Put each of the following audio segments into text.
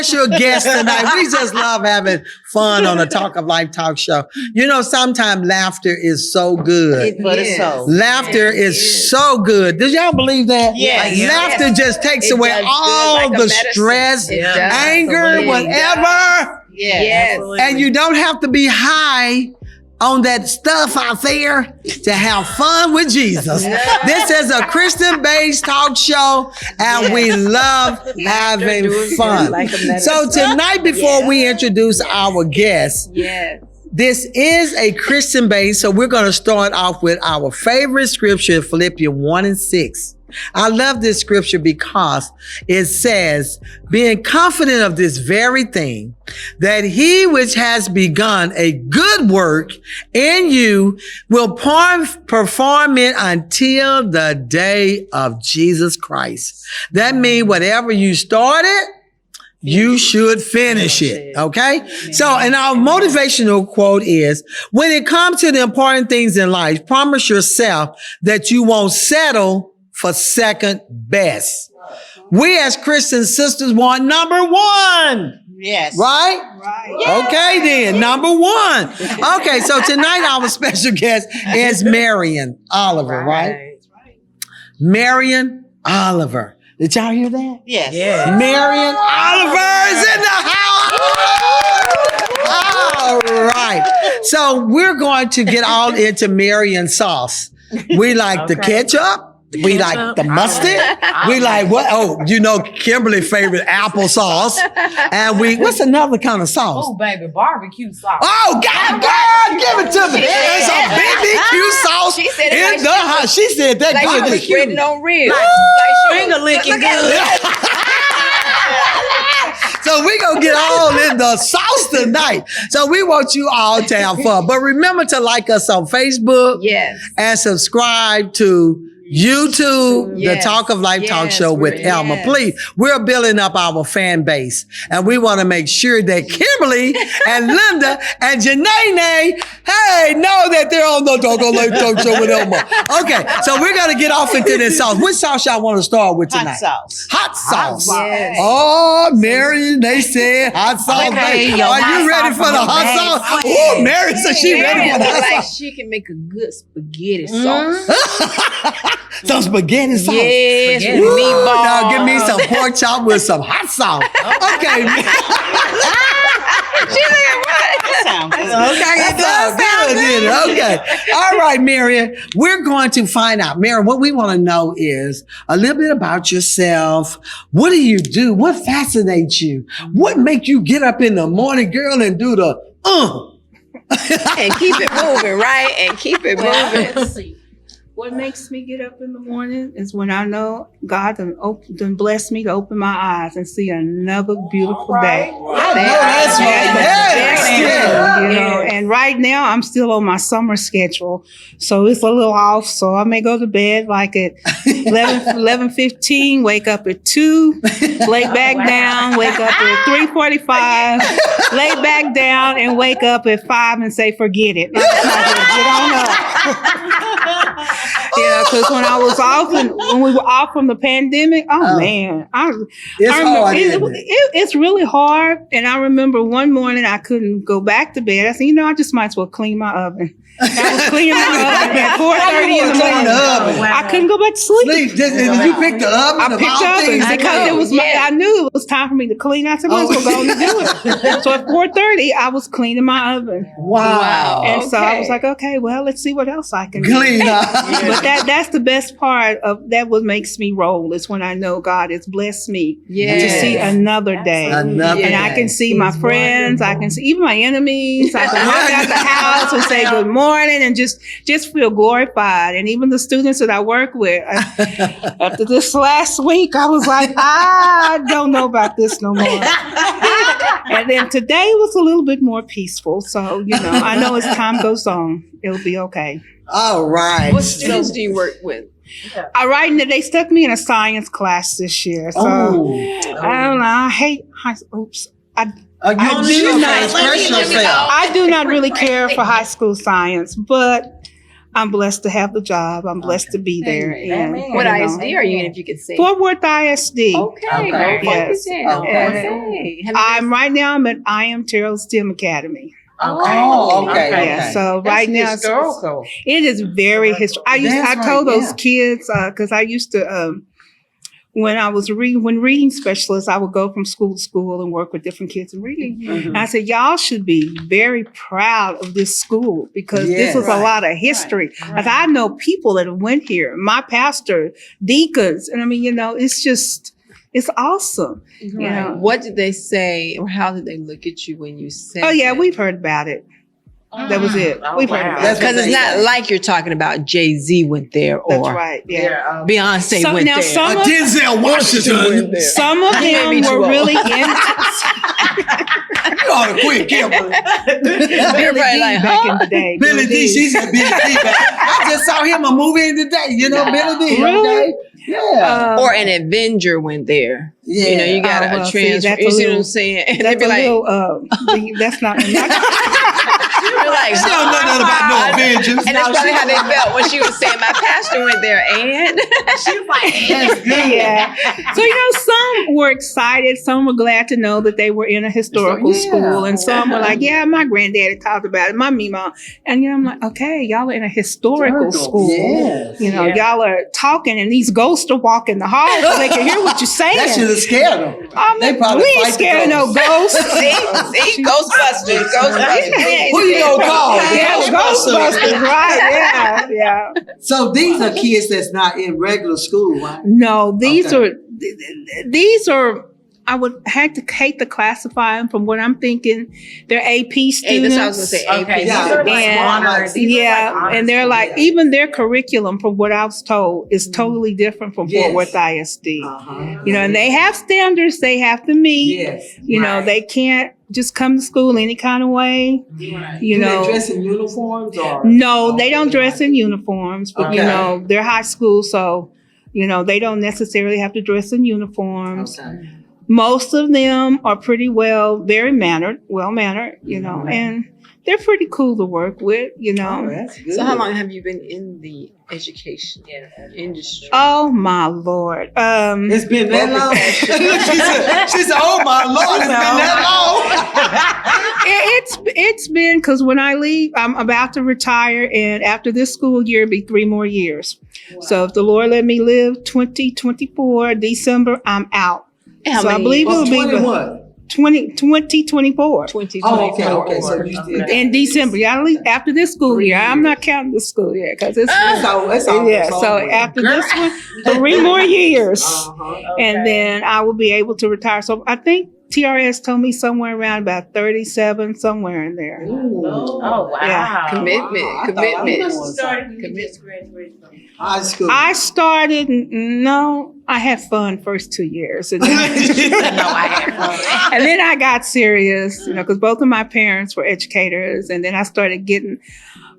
special guest tonight. We just love having fun on the Talk of Life talk show. You know, sometimes laughter is so good. Laughter is so good. Did y'all believe that? Yes. Laughter just takes away all the stress, anger, whatever. Yes. And you don't have to be high on that stuff out there to have fun with Jesus. This is a Christian-based talk show, and we love having fun. So tonight, before we introduce our guests, this is a Christian base, so we're going to start off with our favorite scripture, Philippians 1:6. I love this scripture because it says, being confident of this very thing, that he which has begun a good work in you will perform it until the day of Jesus Christ. That means whatever you started, you should finish it. Okay. So, and our motivational quote is, when it comes to the important things in life, promise yourself that you won't settle for second best. We as Christian sisters want number one. Yes. Right? Yes. Okay then, number one. Okay, so tonight our special guest is Marion Oliver, right? Marion Oliver. Did y'all hear that? Yes. Marion Oliver is in the house. All right. So we're going to get all into Marion sauce. We like the ketchup. We like the mustard. We like what? Oh, you know, Kimberly's favorite applesauce. And what's another kind of sauce? Oh, baby, barbecue sauce. Oh, God, give it to me. There's some BBQ sauce in the house. She said that good. Like spreading on ribs. Like finger licking good. So we're going to get all in the sauce tonight. So we want you all to have fun. But remember to like us on Facebook. Yes. And subscribe to YouTube, the Talk of Life talk show with Elma. Please, we're building up our fan base, and we want to make sure that Kimberly and Linda and Janae, hey, know that they're on the Talk of Life talk show with Elma. Okay, so we're going to get off into this sauce. Which sauce y'all want to start with tonight? Hot sauce. Yes. Oh, Marion, they said hot sauce. Okay, are you ready for the hot sauce? Oh, Marion said she ready for the hot sauce. She can make a good spaghetti sauce. Some spaghetti sauce. Yes, Ooh, meatballs. now give me some pork chop with some hot sauce. Okay. Okay. All right, Marion. We're going to find out. Marion, what we want to know is a little bit about yourself. What do you do? What fascinates you? What makes you get up in the morning, girl, and do the and keep it moving, right? And keep it moving. What makes me get up in the morning is when I know God done blessed me to open my eyes and see another beautiful day. That's right. You know, and right now I'm still on my summer schedule, so it's a little off. So I may go to bed like at 11:15, wake up at 2, lay back down, wake up at 3:45, lay back down, and wake up at 5 and say, forget it. Get on up. Yeah, because when we were off from the pandemic, man, it's really hard. And I remember one morning I couldn't go back to bed. I said, I just might as well clean my oven. I was cleaning my oven at 4:30 in the morning. I couldn't go back to sleep. Did you pick the oven? I picked the oven because I knew it was time for me to clean. I said, well, let's go and do it. So at 4:30, I was cleaning my oven. Wow. And so I was like, okay, well, let's see what else I can clean up. But that's the best part of that. What makes me roll is when I know God has blessed me to see another day. And I can see my friends. I can see even my enemies. I can walk out the house and say good morning and just feel glorified. And even the students that I work with, after this last week, I was like, I don't know about this no more. And then today was a little bit more peaceful. So, I know as time goes on, it'll be okay. All right. What students do you work with? They stuck me in a science class this year. So I don't know. I hate I do not really care for high school science, but I'm blessed to have the job. I'm blessed to be there. And, What you know, ISD are you in, if you could say? Fort Worth ISD. Okay. Yes. Okay. I'm at I Am Terrell STEM Academy. Okay. Yeah. So right now historical. it is very historical. I told those kids because I used to when I was when reading specialist, I would go from school to school and work with different kids in reading. And I said, y'all should be very proud of this school because this was a lot of history. Like I know people that went here, my pastor, deacons, and I mean, you know, it's just. It's awesome. You know? What did they say, or how did they look at you when you said? Oh yeah, that? we've heard about it. That was it. We've heard about it. Because it's not like you're talking about Jay-Z went there or That's right. Yeah. Beyonce went there. Denzel Washington. Some of them were really into. You ought to quit, Kimberly. Billy D back in the day. Billy D. She's a Billy D. I just saw him a movie today. You know, Billy D. Really? Okay? Yeah. Or an Avenger went there. Yeah. You know, you got a transfer. You see what I'm saying? And they'd be like, that's not. You're like, she don't know nothing about no Avengers. And that's probably how they felt when she was saying, my pastor went there, and she was like, That's good. Yeah. So, you know, some were excited. Some were glad to know that they were in a historical school. And some were like, yeah, my granddaddy talked about it, my mima. And, you know, I'm like, okay, y'all are in a historical school. Yes. You know, y'all are talking and these ghosts are walking the halls so they can hear what you're saying. That should have scared them. They probably we ain't scared of no ghosts. see, Ghostbusters. Who you gonna call? Yeah, Ghostbusters, right? Yeah. So these are kids that's not in regular school, right? No, these are. I would hate to classify them from what I'm thinking. They're AP students. That's what I was gonna say. AP. And they're like, even their curriculum, from what I was told, is totally different from Fort Worth ISD. You know, and they have standards they have to meet. Yes. You know, they can't just come to school any kind of way. You know, they dress in uniforms or? No, they don't dress in uniforms, but you know, they're high school, so you know, they don't necessarily have to dress in uniforms. Most of them are pretty well mannered, you know, and they're pretty cool to work with, you know. Oh, that's good. So how long have you been in the education industry? Oh my Lord. It's been that long. she said, oh my Lord, it's been that long. It's been, because when I leave, I'm about to retire, and after this school year, it'll be 3 more years. Wow. So if the Lord let me live 2024, December, I'm out. So I believe it will be 2024. 2024. Oh, okay. So you did in December. Yeah, after this school year. I'm not counting this school year because it's so after this one, 3 more years. And then I will be able to retire. So I think TRS told me somewhere around about 37, somewhere in there. Ooh. Oh, wow. Yeah. Commitment. High school. I started, I had fun first 2 years. And then, I had fun. And then I got serious, you know, because both of my parents were educators. And then I started getting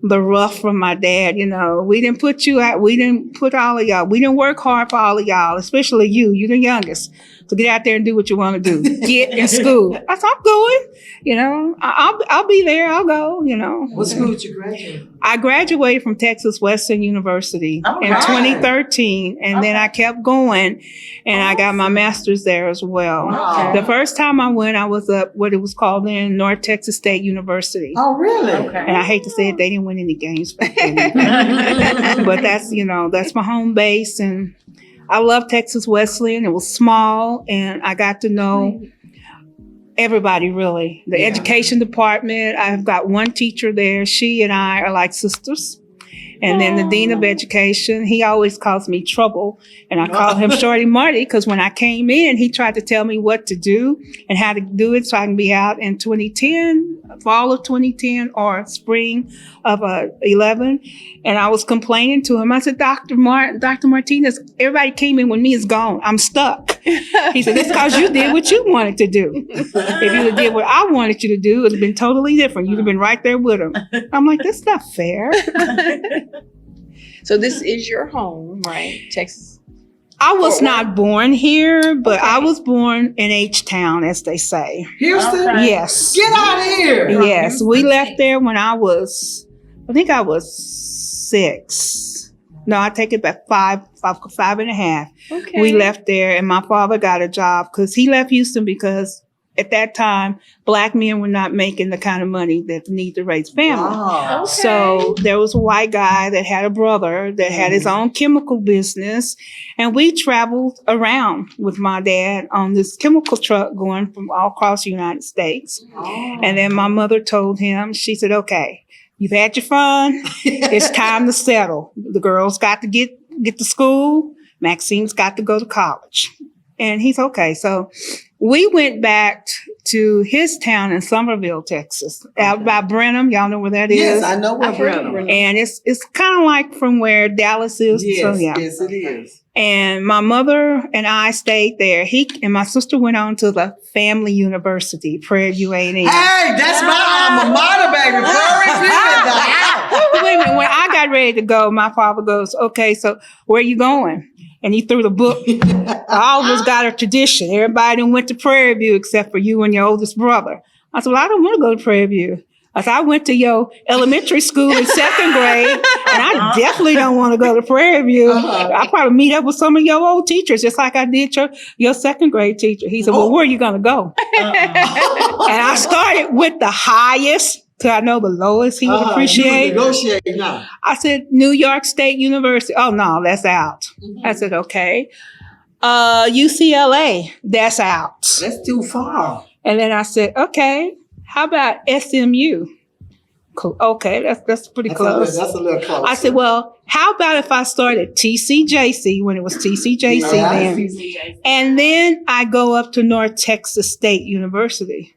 the rough from my dad. You know, we didn't put you out. We didn't put all of y'all. We didn't work hard for all of y'all, especially you. You're the youngest. So get out there and do what you want to do. Get in school. I said, I'm going. You know, I'll be there. I'll go. You know. What school did you graduate? I graduated from Texas Western University in 2013, and then I kept going, and I got my master's there as well. Wow. The first time I went, I was up what it was called then North Texas State University. Oh, really? Okay. And I hate to say it, they didn't win any games back then. But that's my home base, and I love Texas Wesleyan. It was small, and I got to know everybody, really. The education department, I've got one teacher there. She and I are like sisters. And then the dean of education, he always calls me Trouble. And I call him Shorty Marty because when I came in, he tried to tell me what to do and how to do it so I can be out in 2010, fall of 2010 or spring of 11. And I was complaining to him. I said, Dr. Martinez, everybody came in when me is gone. I'm stuck. He said, that's because you did what you wanted to do. If you did what I wanted you to do, it would have been totally different. You'd have been right there with him. I'm like, that's not fair. So this is your home, right? Texas. I was not born here, but I was born in H-Town, as they say. Houston? Okay. Yes. Get out of here. Yes. We left there when I think I was 6. No, I take it back 5.5. Okay. We left there, and my father got a job because he left Houston because at that time, Black men were not making the kind of money that they need to raise family. Wow. Okay. So there was a white guy that had a brother that had his own chemical business. And we traveled around with my dad on this chemical truck going from all across the United States. And then my mother told him, she said, okay, you've had your fun. It's time to settle. The girls got to get to school. Maxine's got to go to college. And he's okay. So we went back to his town in Somerville, Texas, out by Brenham. Y'all know where that is? Yes, I know where Brenham. And it's kind of like from where Dallas is. Yes, So, yeah. yes, it is. And my mother and I stayed there. He and my sister went on to the Family University, Prairie View A&M. Hey, that's my alma mater, baby. Prairie View. Wait a minute. When I got ready to go, my father goes, okay, so where are you going? And he threw the book. All of us got a tradition. Everybody went to Prairie View except for you and your oldest brother. I said, well, I don't want to go to Prairie View. I said, I went to your elementary school in 2nd grade, and I definitely don't want to go to Prairie View. I'll probably meet up with some of your old teachers, just like I did your 2nd grade teacher. He said, well, where are you going to go? And I started with the highest, because I know the lowest he would appreciate. Negotiate now. I said, New York State University. Oh, no, that's out. I said, okay. UCLA, that's out. That's too far. And then I said, okay, how about SMU? Cool. Okay, that's pretty close. That's a little close. I said, well, how about if I start at TCJC when it was TCJC then? And then I go up to North Texas State University.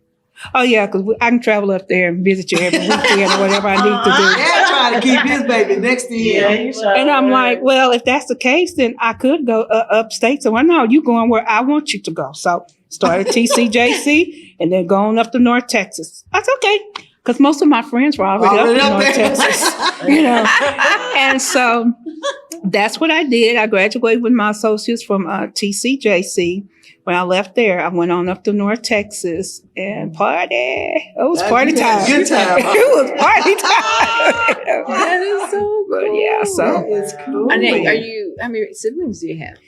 Oh, yeah, because I can travel up there and visit you every weekend or whatever I need to do. Dad trying to keep his baby next to him. And I'm like, well, if that's the case, then I could go upstate. So, well, no, you going where I want you to go. So, started TCJC and then going up to North Texas. That's okay, because most of my friends were already up in North Texas, you know. And so that's what I did. I graduated with my associates from TCJC. When I left there, I went on up to North Texas and party. It was party time. Good time. It was party time. That is so cool. Yeah, so It's cool. And then, how many siblings do you have?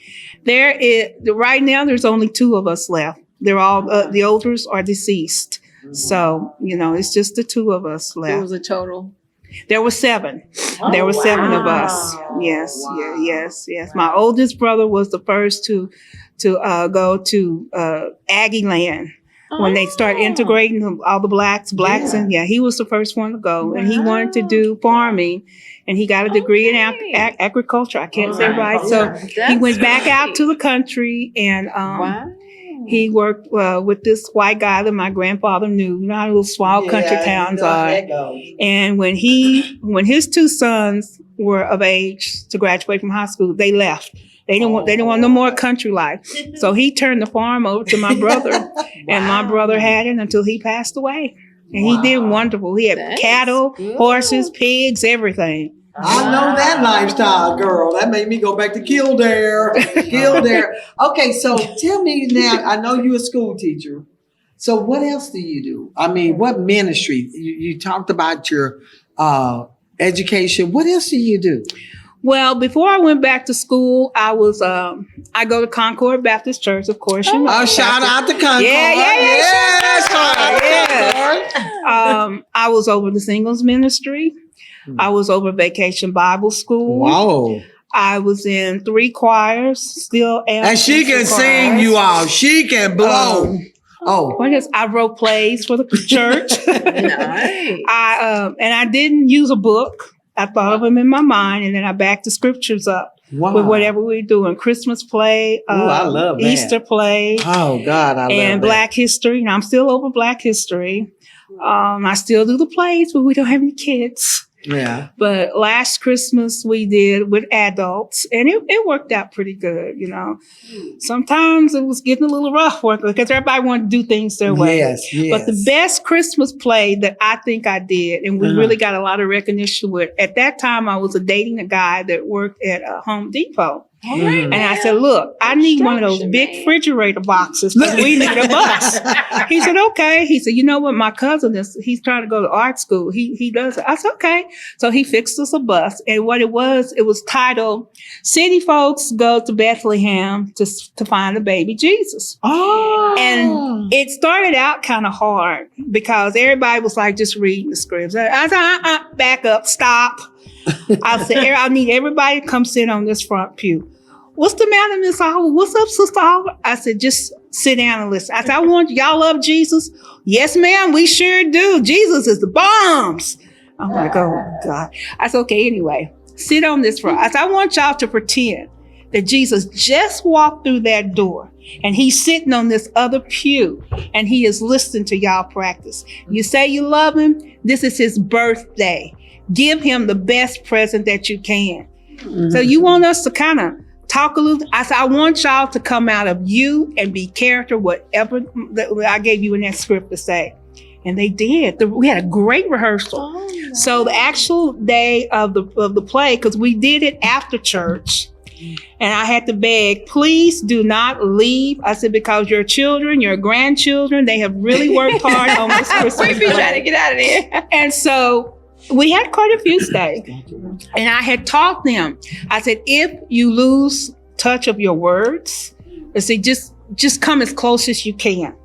right now, there's only 2 of us left. They're all, the olders are deceased. So, it's just the 2 of us There left. was a total. There were 7. There were 7 of us. Yes, yes. My oldest brother was the first to go to Aggie Land when they started integrating all the blacks, and he was the first one to go, and he wanted to do farming, and he got a degree in agriculture. I can't say right, so he went back out to the country and he worked with this white guy that my grandfather knew. You know how little small country towns are. And when his 2 sons were of age to graduate from high school, they left. They didn't want no more country life. So he turned the farm over to my brother, and my brother had it until he passed away. And he did wonderful. He had cattle, horses, pigs, everything. I know that lifestyle, girl. That made me go back to Kildare. Okay, so tell me now, I know you're a school teacher. So what else do you do? I mean, what ministry? You talked about your education. What else do you do? Well, before I went back to school, I was I go to Concord Baptist Church, of course. You know, Shout out to Concord. Yes. I was over the singles ministry. I was over Vacation Bible School. Wow. I was in 3 choirs, still am. And she can sing, you all. She can blow. I wrote plays for the church. Nice. I didn't use a book. I thought of them in my mind, and then I backed the scriptures up with whatever we're doing. Christmas play, I love that. Easter play. Oh, God, I love and that. Black history. And I'm still over Black history. I still do the plays, but we don't have any kids. Yeah. But last Christmas we did with adults, and it worked out pretty good, Sometimes it was getting a little rough work because everybody wanted to do things their way. Yes. But the best Christmas play that I think I did, and we really got a lot of recognition with, at that time I was dating a guy that worked at Home Depot. And I said, look, I need one of those big refrigerator boxes because we need a bus. He said, okay. He said, you know what? My cousin he's trying to go to art school. He does it. I said, okay. So he fixed us a bus. And what it was titled, City Folks Go to Bethlehem to Find the Baby Jesus. Oh. And it started out kind of hard because everybody was like just reading the scripts. I said, back up, stop. I said, I need everybody to come sit on this front pew. What's the matter, Miss Oliver? What's up, Sister Oliver? I said, just sit down and listen. I said, y'all love Jesus? Yes, ma'am, we sure do. Jesus is the bombs. I'm like, oh, God. I said, okay, anyway, sit on this front. I said, I want y'all to pretend that Jesus just walked through that door and he's sitting on this other pew and he is listening to y'all practice. You say you love him. This is his birthday. Give him the best present that you can. Mm-hmm. So you want us to kind of talk a little. I said, I want y'all to come out of you and be character, whatever I gave you in that script to say. And they did. We had a great rehearsal. Oh, nice. So the actual day of the play, because we did it after church, and I had to beg, please do not leave. I said, because your children, your grandchildren, they have really worked hard on this Christmas We've been trying to get out of there. And so we had quite a few stay. And I had taught them. I said, if you lose touch of your words, I said, just come as close as you can.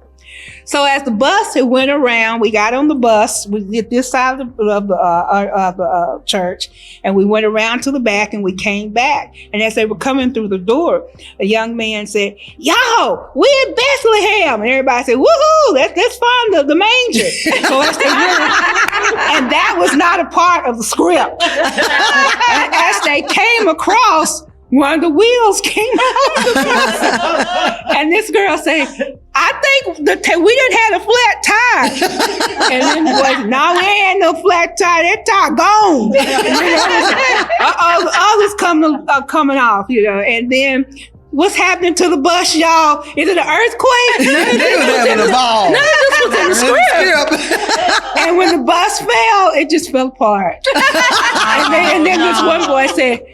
So as the bus, it went around, we got on the bus, we did this side of the church, and we went around to the back and we came back. And as they were coming through the door, a young man said, yo, we in Bethlehem. And everybody said, woohoo, let's find the manger. So as they and that was not a part of the script. And as they came across, one of the wheels came out of the bus. And this girl said, I think we done had a flat tire. And then the boy, no, we ain't no flat tire. That tire gone. Others coming off, And then what's happening to the bus, y'all? Is it an earthquake? They was having a ball. None of this was in the script. And when the bus fell, it just fell apart. And then this one boy said,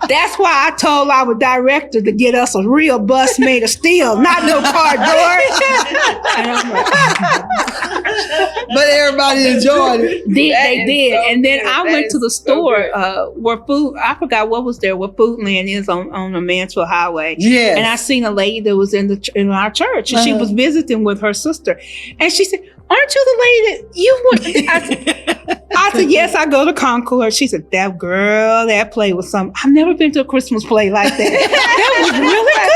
that's why I told our director to get us a real bus made of steel, not no cardboard. But everybody enjoyed it. They did. So and then good. I went to the so store where I forgot what was there, where Foodland is on the Mansfield Highway. Yes. And I seen a lady that was in our church, and she was visiting with her sister. And she said, aren't you the lady that you went? I said, yes, I go to Concord. She said, that play was something. I've never been to a Christmas play like that. That was really good.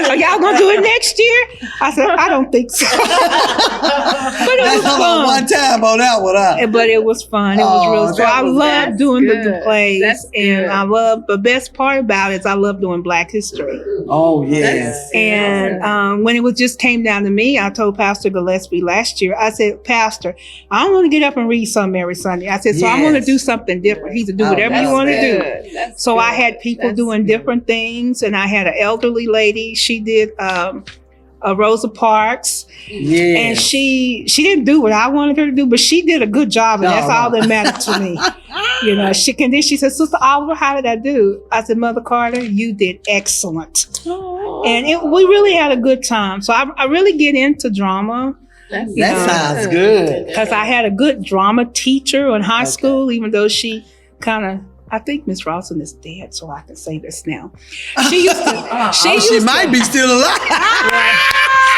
Are y'all going to do it next year? I said, I don't think so. But it was fun. One time on that one, But it was fun. It was real fun. I love doing the plays. And I love, the best part about it is I love doing Black history. Oh, yes. And when it just came down to me, I told Pastor Gillespie last year, I said, Pastor, I don't want to get up and read something every Sunday. I said, so I'm going to do something different. He said, do whatever you want to do. So I had people doing different things, and I had an elderly lady. She did Rosa Parks, and she didn't do what I wanted her to do, but she did a good job, and that's all that mattered to me. She said, Sister Oliver, how did I do? I said, Mother Carter, you did excellent. And we really had a good time. So I really get into drama. That sounds good. Because I had a good drama teacher in high school, even though she kind of, I think Miss Rawson is dead, so I can say this now. She used to. She might be still alive.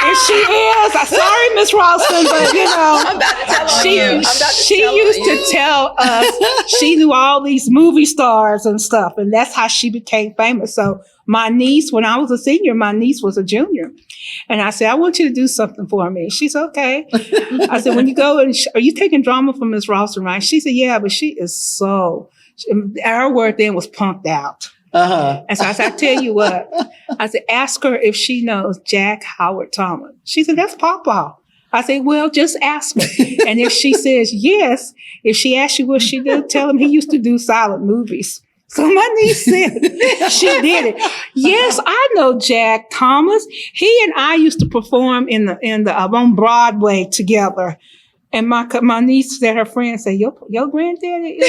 And she is. I'm sorry, Miss Rawson, but I'm about to tell on you. She used to tell us she knew all these movie stars and stuff, and that's how she became famous. So my niece, when I was a senior, my niece was a junior. And I said, I want you to do something for me. She said, okay. I said, when you go, are you taking drama from Miss Rawson, right? She said, yeah, but she is so, her word then was punked out. And so I said, I tell you what, I said, ask her if she knows Jack Howard Thomas. She said, that's Papa. I said, well, just ask her. And if she says yes, if she asks you what she did, tell him he used to do silent movies. So my niece said she did it. Yes, I know Jack Thomas. He and I used to perform in the on Broadway together. And my niece said, her friend said, your granddaddy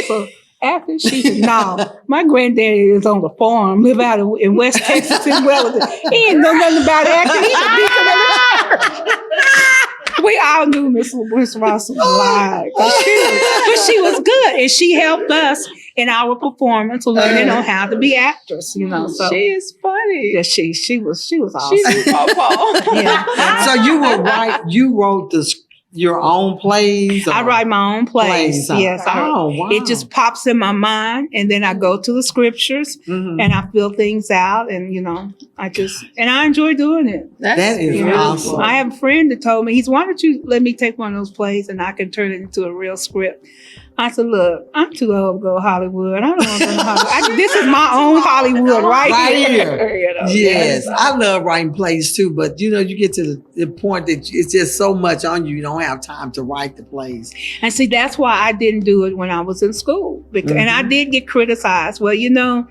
acting? She said, no, my granddaddy is on the farm, live out in West Texas in Wellington. He ain't know nothing about acting. He's a deacon of the church. We all knew Miss Ross was lying. But she was good. And she helped us in our performance, learning on how to be actors, you know. So she is funny. Yeah, she was awesome. She's Yeah. So you wrote your own plays? I write my own plays. Yes. Oh, wow. It just pops in my mind, and then I go to the scriptures and I fill things out, and you know, I enjoy doing it. That is awesome. I have a friend that told me, why don't you let me take one of those plays and I can turn it into a real script. I said, look, I'm too old to go to Hollywood. I don't want to go to Hollywood. This is my own Hollywood right here. You know? Yes, I love writing plays too, but you know, you get to the point that it's just so much on you, you don't have time to write the plays. And see, that's why I didn't do it when I was in school. Because, and I did get criticized. Well, you know,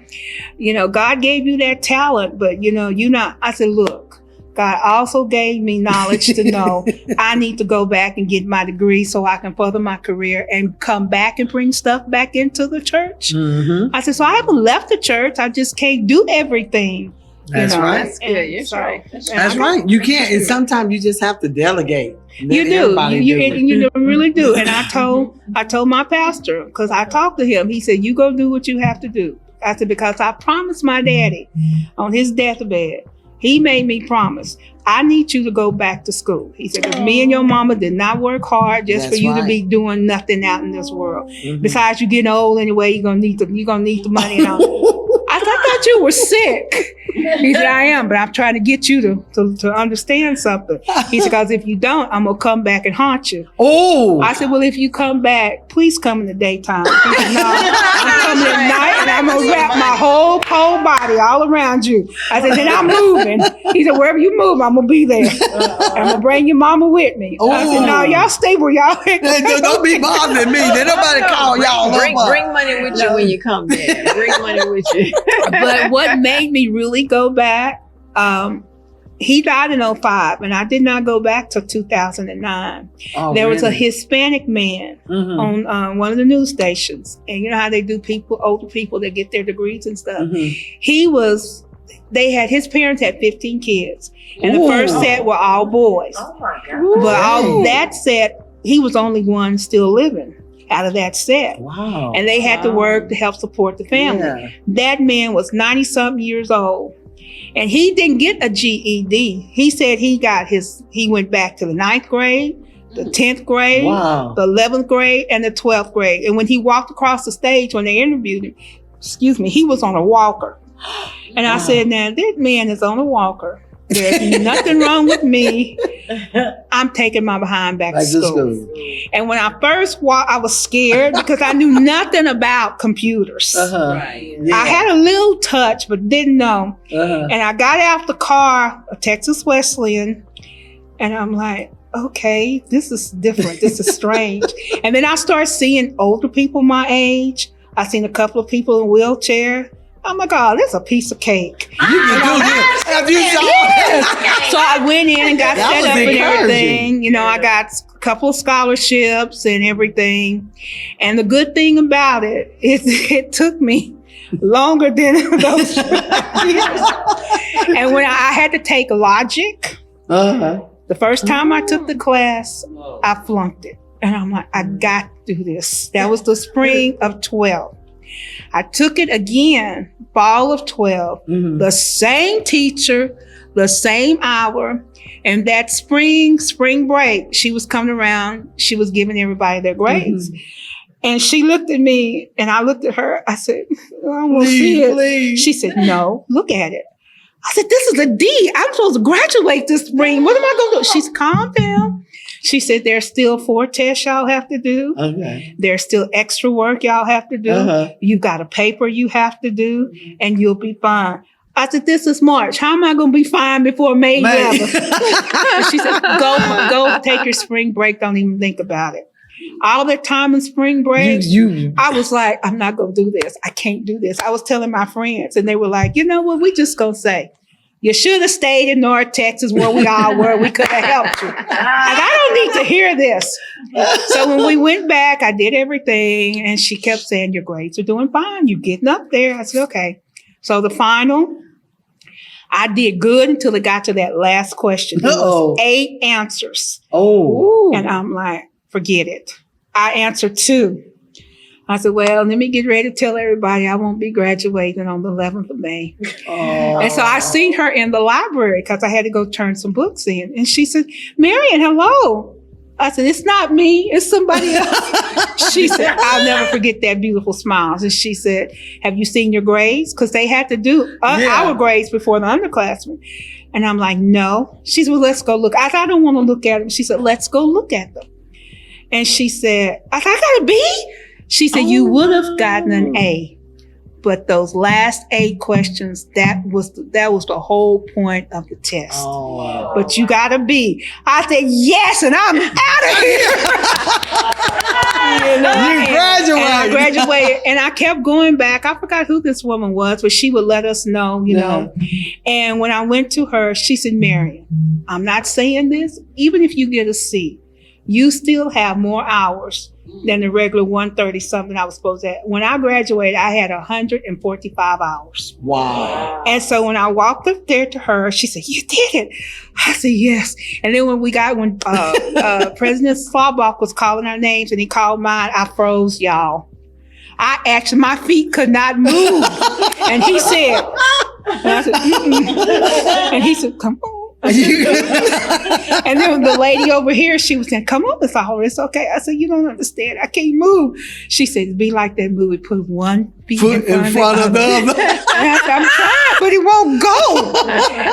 God gave you that talent, but I said, look, God also gave me knowledge to know I need to go back and get my degree so I can further my career and come back and bring stuff back into the church. I said, so I haven't left the church. I just can't do everything. That's right. That's good. You're right. That's right. You can't. And sometimes you just have to delegate. You do. You really do. And I told my pastor, because I talked to him. He said, you go do what you have to do. I said, because I promised my daddy on his deathbed, he made me promise, I need you to go back to school. He said, because me and your mama did not work hard just for you to be doing nothing out in this world. Besides, you getting old anyway, you're gonna need the money and all. I thought you were sick. He said, I am, but I'm trying to get you to understand something. He said, because if you don't, I'm gonna come back and haunt you. Oh. I said, well, if you come back, please come in the daytime. He said, no, I'm coming at night and I'm gonna wrap my whole body all around you. I said, then I'm moving. He said, wherever you move, I'm gonna be there. I'm gonna bring your mama with me. I said, no, y'all stay where y'all at. Don't be bothering me. Then nobody call y'all over. Bring money with you when you come back. Bring money with you. But what made me really go back, he died in 2005, and I did not go back till 2009. There was a Hispanic man on one of the news stations, and you know how they do older people that get their degrees and stuff. His parents had 15 kids, and the first set were all boys. Oh my God. But all that set, he was only one still living out of that set. Wow. And they had to work to help support the family. Yeah. That man was 90-something years old. And he didn't get a GED. He said he went back to the 9th grade, the 10th grade, the 11th grade, and the 12th grade. And when he walked across the stage when they interviewed him, he was on a walker. And I said, now this man is on a walker. There's nothing wrong with me. I'm taking my behind back to school. And when I first walked, I was scared because I knew nothing about computers. Right. Yeah. I had a little touch, but didn't know. And I got out the car, a Texas Wesleyan, and I'm like, okay, this is different. This is strange. And then I started seeing older people my age. I seen a couple of people in wheelchair. Oh my God, that's a piece of cake. You can do this. Have you saw So I went in and got set up and everything. You know, I got a couple of scholarships and everything. And the good thing about it is it took me longer than those years. And when I had to take logic, the first time I took the class, I flunked it. And I'm like, I got to do this. That was the spring of 12. I took it again, fall of 12, the same teacher, the same hour, and that spring break, she was coming around, she was giving everybody their grades. And she looked at me, and I looked at her, I said, I don't want to see it. Please. She said, no, look at it. I said, this is a D. I'm supposed to graduate this spring. What am I going to do? She said, calm down. She said, there's still 4 tests y'all have to do. Okay. There's still extra work y'all have to do. You've got a paper you have to do, and you'll be fine. I said, this is March. How am I going to be fine before May 11th? She said, go take your spring break. Don't even think about it. All that time in spring break, I was like, I'm not going to do this. I can't do this. I was telling my friends, and they were like, you know what? We just going to say, You should have stayed in North Texas where we all were. We could have helped you. Like, I don't need to hear this. So when we went back, I did everything. And she kept saying, your grades are doing fine. You're getting up there. I said, okay. So the final, I did good until it got to that last question. It was 8 answers. Oh. And I'm like, forget it. I answered 2. I said, well, let me get ready to tell everybody I won't be graduating on the 11th of May. Oh. And so I seen her in the library because I had to go turn some books in. And she said, Marion, hello. I said, it's not me. It's somebody else. She said, I'll never forget that beautiful smile. And she said, have you seen your grades? Because they had to do our grades before the underclassmen. And I'm like, no. She said, well, let's go look. I said, I don't want to look at them. She said, let's go look at them. And she said, I got a B? She said, you would have gotten an A. But those last 8 questions, that was the whole point of the test. Oh. But you got a B. I said, yes, and I'm out of here. You graduated. And I graduated, and I kept going back. I forgot who this woman was, but she would let us know, you know. And when I went to her, she said, Marion, I'm not saying this. Even if you get a C, you still have more hours than the regular 130 something I was supposed to have. When I graduated, I had 145 hours. Wow. And so when I walked up there to her, she said, you did it. I said, yes. And then when President Slawbach was calling our names and he called mine, I froze, y'all. My feet could not move. And he said, and I said, and he said, come on. And then the lady over here, she was saying, come on, Miss Oliver, it's okay. I said, you don't understand. I can't move. She said, be like that movie, put one feet in front of the other. And I said, I'm trying, but it won't go.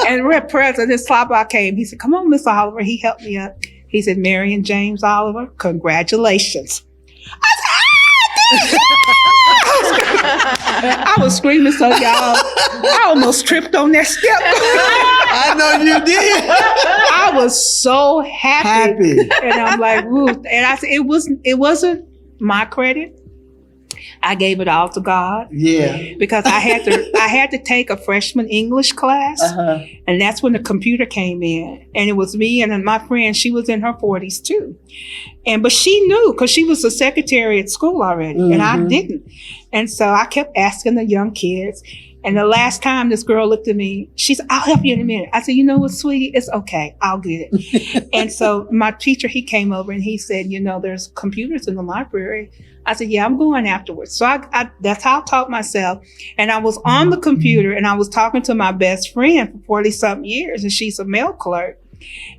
And President Slawbach came. He said, come on, Miss Oliver. He helped me up. He said, Marion James Oliver, congratulations. I said, I was screaming, so y'all, I almost tripped on that step. I know you did. I was so happy. And I'm like, woo. And I said, it wasn't my credit. I gave it all to God. Yeah. Because I had to take a freshman English class. And that's when the computer came in. And it was me and my friend, she was in her 40s too. But she knew because she was a secretary at school already. And I didn't. And so I kept asking the young kids. And the last time this girl looked at me, she said, I'll help you in a minute. I said, you know what, sweetie? It's okay. I'll get it. And so my teacher, he came over and he said, you know, there's computers in the library. I said, yeah, I'm going afterwards. So I that's how I taught myself. And I was on the computer and I was talking to my best friend for 40 something years. And she's a mail clerk.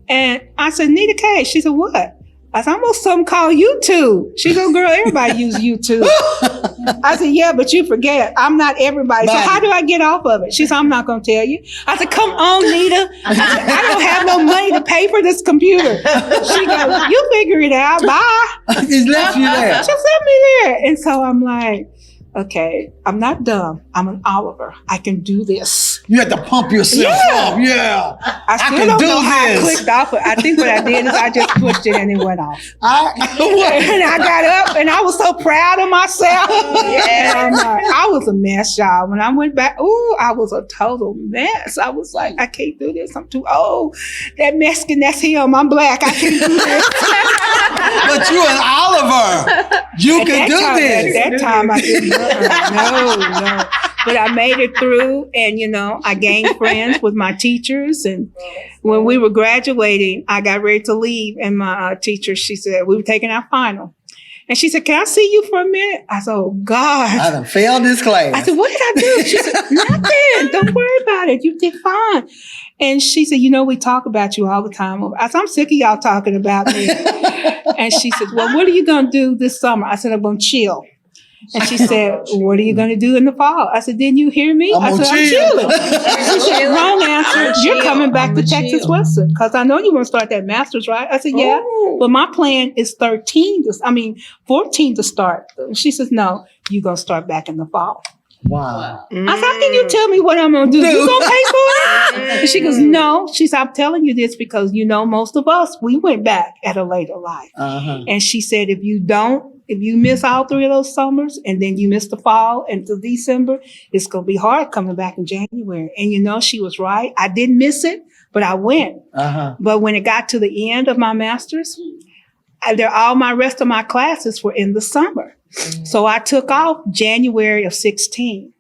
And I said, Nita K. She said, what? I said, I'm on something called YouTube. She said, girl, everybody use YouTube. I said, yeah, but you forget, I'm not everybody. So how do I get off of it? She said, I'm not going to tell you. I said, come on, Nita. I said, I don't have no money to pay for this computer. She goes, you figure it out. Bye. Just left you there. Just left me there. And so I'm like, okay, I'm not dumb. I'm an Oliver. I can do this. You had to pump yourself up. Yeah. I still don't know how I clicked off it. I think what I did is I just pushed it and it went off. And I got up and I was so proud of myself. And I was a mess, y'all. When I went back, I was a total mess. I was like, I can't do this. I'm too old. That Mexican, that's him. I'm black. I can't do this. But you're an Oliver. You can do this. At that time, I didn't know. No. But I made it through, and I gained friends with my teachers. And when we were graduating, I got ready to leave, and my teacher, she said, we were taking our final. And she said, can I see you for a minute? I said, oh, God. I done failed this class. I said, what did I do? She said, nothing. Don't worry about it. You did fine. And she said, we talk about you all the time. I said, I'm sick of y'all talking about me. And she said, well, what are you going to do this summer? I said, I'm going to chill. And she said, what are you going to do in the fall? I said, didn't you hear me? I said, I'm chilling. She said, wrong answer. You're coming back to Texas Western because I know you want to start that master's, right? I said, yeah, but my plan is 14 to start. She says, no, you're going to start back in the fall. Wow. I said, how can you tell me what I'm going to do? You going to pay for it? And she goes, no. She said, I'm telling you this because, most of us, we went back at a later life. And she said, if you don't if you miss all 3 of those summers and then you miss the fall until December, it's going to be hard coming back in January. And she was right. I didn't miss it, but I went. But when it got to the end of my master's, all my rest of my classes were in the summer. So I took off January of 16.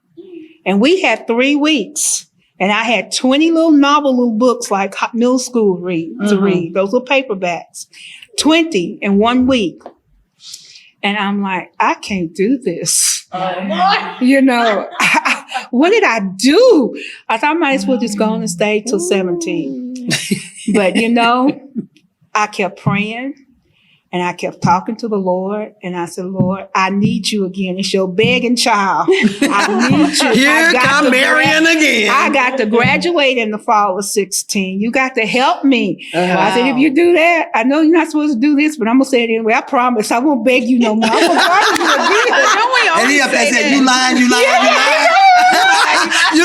And we had 3 weeks. And I had 20 little books like middle school to read. Those were paperbacks. 20 in 1 week. And I'm like, I can't do this. What did I do? I thought I might as well just go on and stay till 17. But I kept praying. And I kept talking to the Lord, and I said, Lord, I need you again. It's your begging child. I need you. Here come Marion again. I got to graduate in the fall of 16. You got to help me. I said, if you do that, I know you're not supposed to do this, but I'm going to say it anyway. I promise I won't beg you no more. I'm going to beg you again. And he up there said, you lying. You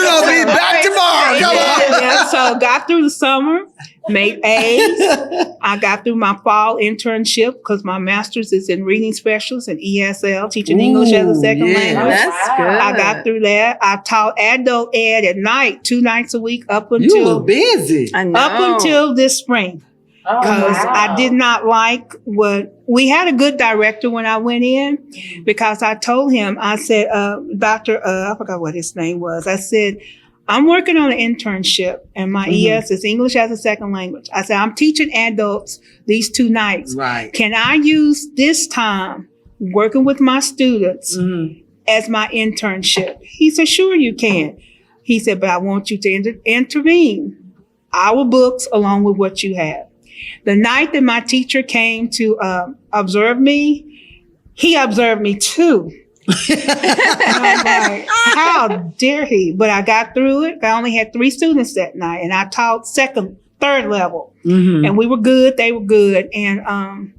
going to be back tomorrow. Come on. Yeah, so got through the summer. Made A's. I got through my fall internship because my master's is in reading specialist and ESL, teaching English as a second language. That's good. I got through that. I taught adult ed at night, 2 nights a week up until you were busy. I know. up until this spring. Because I did not like we had a good director when I went in, because I told him, I said, Dr. I forgot what his name was. I said, I'm working on an internship and my ES is English as a second language. I said, I'm teaching adults these 2 nights. Right. Can I use this time working with my students as my internship? He said, sure you can. He said, but I want you to intervene our books along with what you have. The night that my teacher came to observe me, he observed me too. I'm like, how dare he? But I got through it. I only had 3 students that night, and I taught third level, and we were good. They were good. And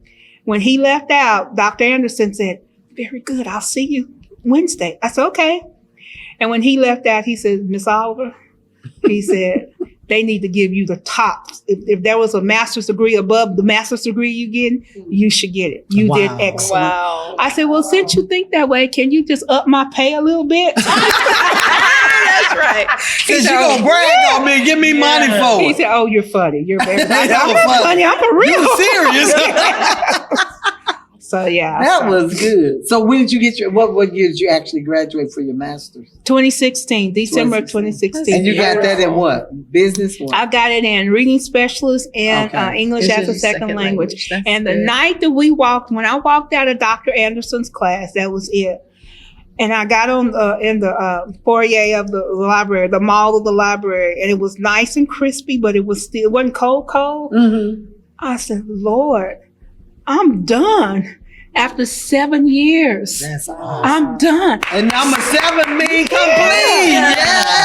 when he left out, Dr. Anderson said, "Very good. I'll see you Wednesday." I said, "Okay." And when he left out, he said, "Miss Oliver," he said, "they need to give you the tops. If there was a master's degree above the master's degree you get, you should get it. You did excellent." Wow. I said, "Well, since you think that way, can you just up my pay a little bit?" That's right. Since you gonna brag on me, give me money for He it. said, "Oh, you're funny. You're very funny." That I'm was not funny. I'm for real. You serious? So yeah. That was good. So when did you get what year did you actually graduate for your master's? 2016, December of 2016. And you got that in what? Business? What? I got it in reading specialist and English as a second language. And the night that when I walked out of Dr. Anderson's class, that was it. And I got on in the foyer of the library, the mall of the library, and it was nice and crispy, but it wasn't cold. I said, Lord, I'm done. After 7 years, That's awesome. I'm done. And number 7 mean complete. Yeah.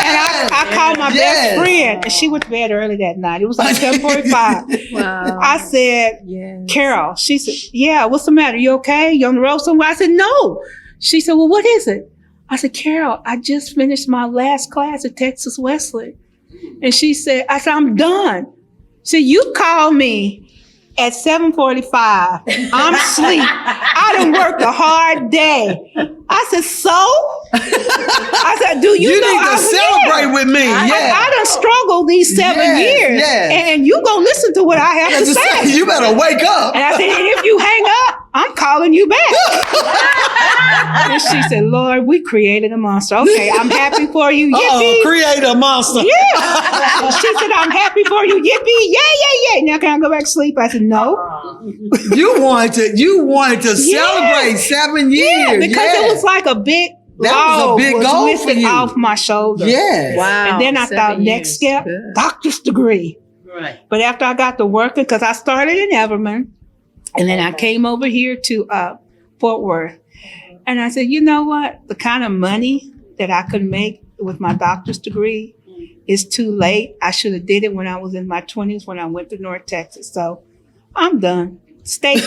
And I called my best friend, and she went to bed early that night. It was like 7:45. Wow. I said, Carol, she said, yeah, what's the matter? You okay? You on the road somewhere? I said, no. She said, well, what is it? I said, Carol, I just finished my last class at Texas Wesley. And I said, I'm done. She said, you called me at 7:45, I'm asleep. I done worked a hard day. I said, so? I said, do you know need to celebrate with me. I done struggled these 7 years. Yes. And you gonna listen to what I have to say. You better wake up. And I said, and if you hang up, I'm calling you back. And she said, Lord, we created a monster. Okay, I'm happy for you. Yippee. Create a monster. Yeah. She said, I'm happy for you. Yippee. Yeah. Now can I go back to sleep? I said, no. You wanted to celebrate 7 years. Yeah, because it was like a big goal lifted off my shoulder. Yes. Wow. And then I thought, next step, doctor's degree. Right. But after I got to working, because I started in Everman, and then I came over here to Fort Worth. And I said, you know what? The kind of money that I could make with my doctor's degree is too late. I should have did it when I was in my 20s when I went to North Texas. So I'm done. State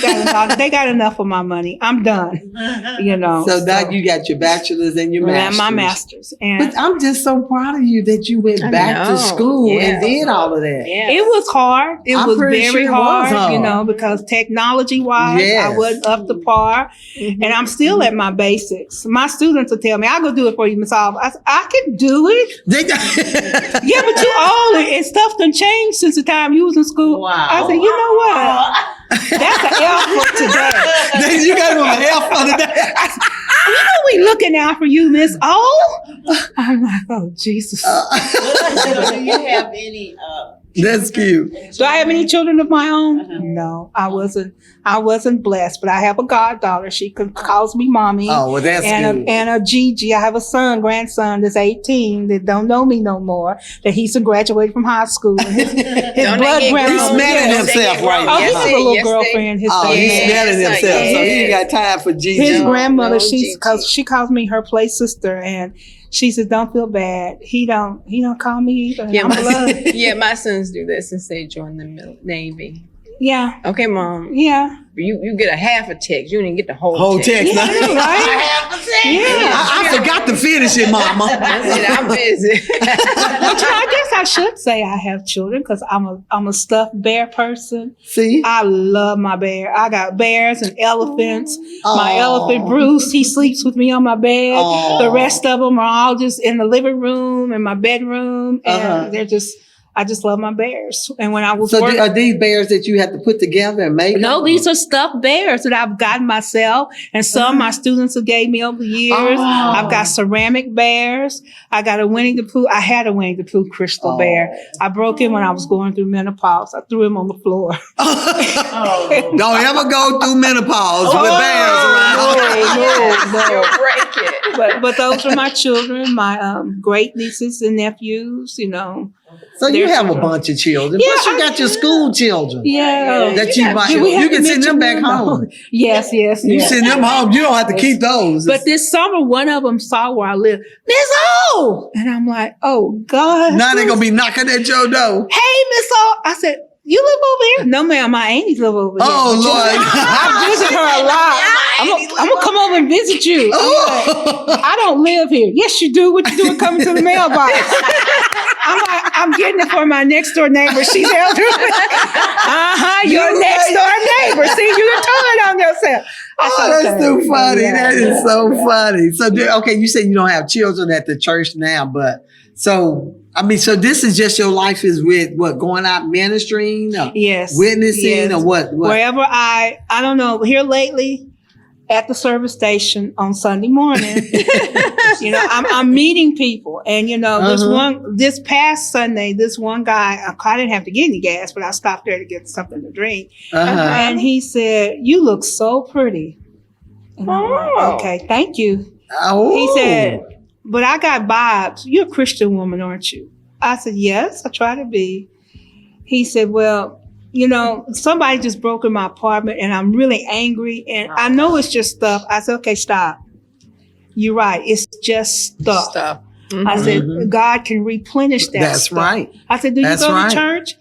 they got enough of my money. I'm done. You know. So now you got your bachelor's and your master's. My master's. And but I'm just so proud of you that you went back to school and did all of that. Yeah. it was hard. It was very hard, you hard. know, because technology-wise, I wasn't up to par. And I'm still at my basics. My students will tell me, I'll go do it for you, Miss Oliver. I can do it. Yeah, but you old and stuff done changed since the time you was in school. Wow. I said, you know what? That's an L for today. You got an L for today. You know we looking out for you, Miss O. I'm like, oh Jesus. So do you have any? That's cute. Do I have any children of my own? No, I wasn't blessed, but I have a goddaughter. She calls me mommy. Oh, well, that's good. And a Gigi. I have a grandson that's 18 that don't know me no more. That he's graduated from high school. And his blood grandmother. He's smelling himself right now. Oh, he has a little girlfriend. He's smelling himself. So he ain't got time for Gigi. His grandmother. She calls me her play sister, and she says, "Don't feel bad. He don't call me either." Yeah, my sons do that since they joined the Navy. Yeah. Okay, Mom. Yeah. You get a half a text. You didn't get the whole text. Yeah, right? I forgot to finish it, Mama. I'm busy. I guess I should say I have children because I'm a stuffed bear person. See? I love my bear. I got bears and elephants. My elephant Bruce, he sleeps with me on my bed. The rest of them are all just in the living room and my bedroom, and I just love my bears. And when I was working, are these bears that you have to put together and make? No, these are stuffed bears that I've gotten myself, and some my students have gave me over the years. I've got ceramic bears. I got a Winnie the Pooh. I had a Winnie the Pooh crystal bear. I broke him when I was going through menopause. I threw him on the floor. Don't ever go through menopause with bears around. No. You'll break it. But those are my children, my great nieces and nephews. You know. So you have a bunch of children. Yeah, Plus you got your school children. Yeah. That you can send them back home. Yes. You send them home. You don't have to keep those. But this summer, one of them saw where I live. Miss O! And I'm like, oh, God. Now they're going to be knocking at your door. Hey, Miss O. I said, you live over here? No, ma'am. My aunties live over here. Oh, Lord. I visit her a lot. I'm going to come over and visit you. I don't live here. Yes, you do. What you doing coming to the mailbox? I'm like, I'm getting it for my next door neighbor. She's elderly. Your next door neighbor. See, you done told it on yourself. That's too funny. That is so funny. So, okay, you said you don't have children at the church now, but so this is just your life is with what, going out ministering? Or yes. Witnessing or what? Wherever I don't know, here lately at the service station on Sunday morning, you know, I'm meeting people. And, you know, this past Sunday, this one guy, I didn't have to get any gas, but I stopped there to get something to drink. And he said, "You look so pretty." And I'm like, okay, thank you. He said, "But I got vibes. You're a Christian woman, aren't you?" I said, "Yes, I try to be." He said, "Well, you know, somebody just broke in my apartment and I'm really angry and I know it's just stuff." I said, "Okay, stop. You're right. It's just stuff." I said, "God can replenish that That's stuff." right. I said, "Do you go to church?"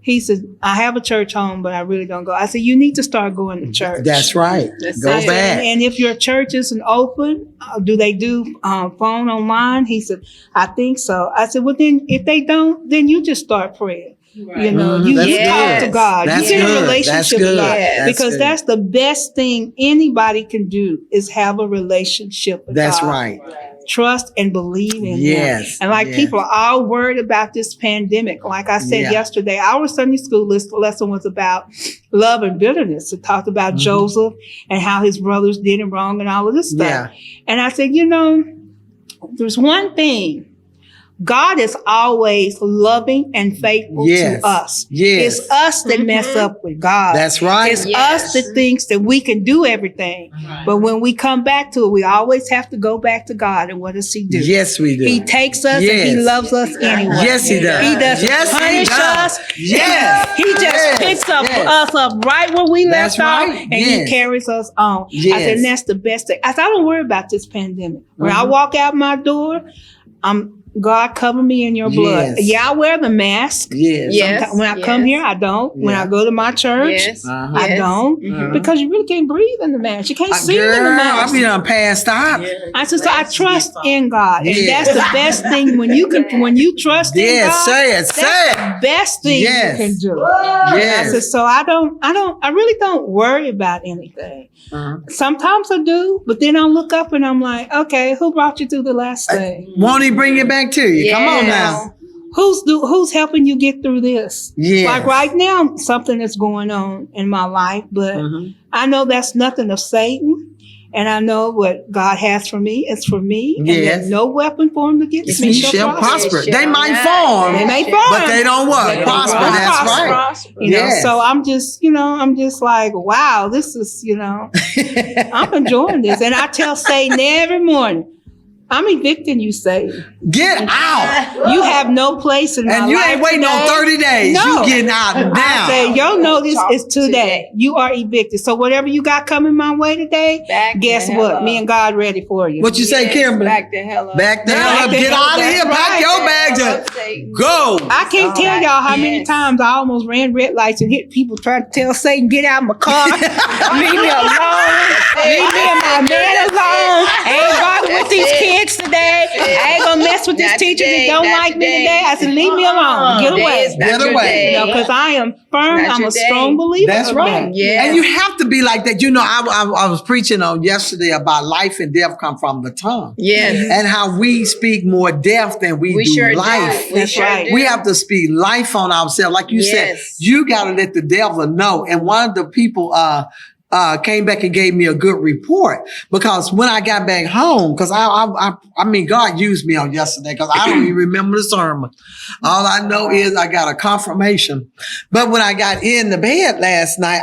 He said, "I have a church home, but I really don't go." I said, "You need to start going to church." That's right. Go back. And if your church isn't open, do they do phone online? He said, "I think so." I said, "Well, then if they don't, then you just start praying." Right. You know, you talk to God. That's you get good. a relationship with God. Because that's the best thing anybody can do is have a relationship with God. That's right. Trust and believe in Him. And like people are all worried about this pandemic. Like I said yesterday, our Sunday school lesson was about love and bitterness. It talked about Joseph and how his brothers did him wrong and all of this stuff. Yeah. And I said, you know, there's one thing. God is always loving and faithful to us. Yes. It's us that mess up with God. That's right. It's us that thinks that we can do everything. Right. But when we come back to it, we always have to go back to God. And what does He do? Yes, we do. He takes us and He loves us anyway. Yes, He does. He doesn't punish us. Yes. He just picks us up right where we left off and He carries us on. I said, and that's the best thing. I said, I don't worry about this pandemic. When I walk out my door, God cover me in your blood. Yes. Yeah, I wear the mask. Yes. Yes. When I come here, I don't. When I go to my church, Yes. I don't. Mhm. Because you really can't breathe in the mask. You can't see in the Girl, I mask. be done passed out. I said, so I trust in God. And Yes. that's the best thing when you trust in Yes, God. say it, That's say it. the best thing Yes. you can do. Yes. I said, so I really don't worry about anything. Uh-huh. Sometimes I do, but then I look up and I'm like, okay, who brought you through the last thing? Won't he bring it back to you? Come on now. Who's helping you get through this? Yes. Like right now, something is going on in my life, but I know that's nothing of Satan. And I know what God has for me is for me. And Yes. that no weapon formed against me You shall prosper. They might form, They may form. but they don't what? They don't Prosper. prosper. That's right. You know, Yes. so I'm just like, wow, this is, I'm enjoying this. And I tell Satan every morning, I'm evicting you, Satan. Get out. You have no place in my life. And you ain't waiting on 30 days. No. You getting out now. I say, your notice is today. You are evicted. So whatever you got coming my way today, guess what? Me and God ready for you. What you say, Kimberly? Back the hell up. Back the hell up. Get out of here. Pack your bags and go. I can't tell y'all how many times I almost ran red lights and hit people trying to tell Satan, get out of my car. Leave me alone. Leave me and my man alone. I ain't bothering with these kids today. I ain't gonna mess with this teacher that don't like me today. I said, leave me alone. Get away. Get away. Because I am firm. I'm a strong believer. That's right. Yeah. And you have to be like that. I was preaching on yesterday about life and death come from the tongue. Yes. And how we speak more death than we do sure life. do. We sure do. We have to speak life on ourselves. Like you said, Yes. you got to let the devil know. And one of the people came back and gave me a good report because when I got back home, because I mean, God used me on yesterday because I don't even remember the sermon. All I know is I got a confirmation. But when I got in the bed last night,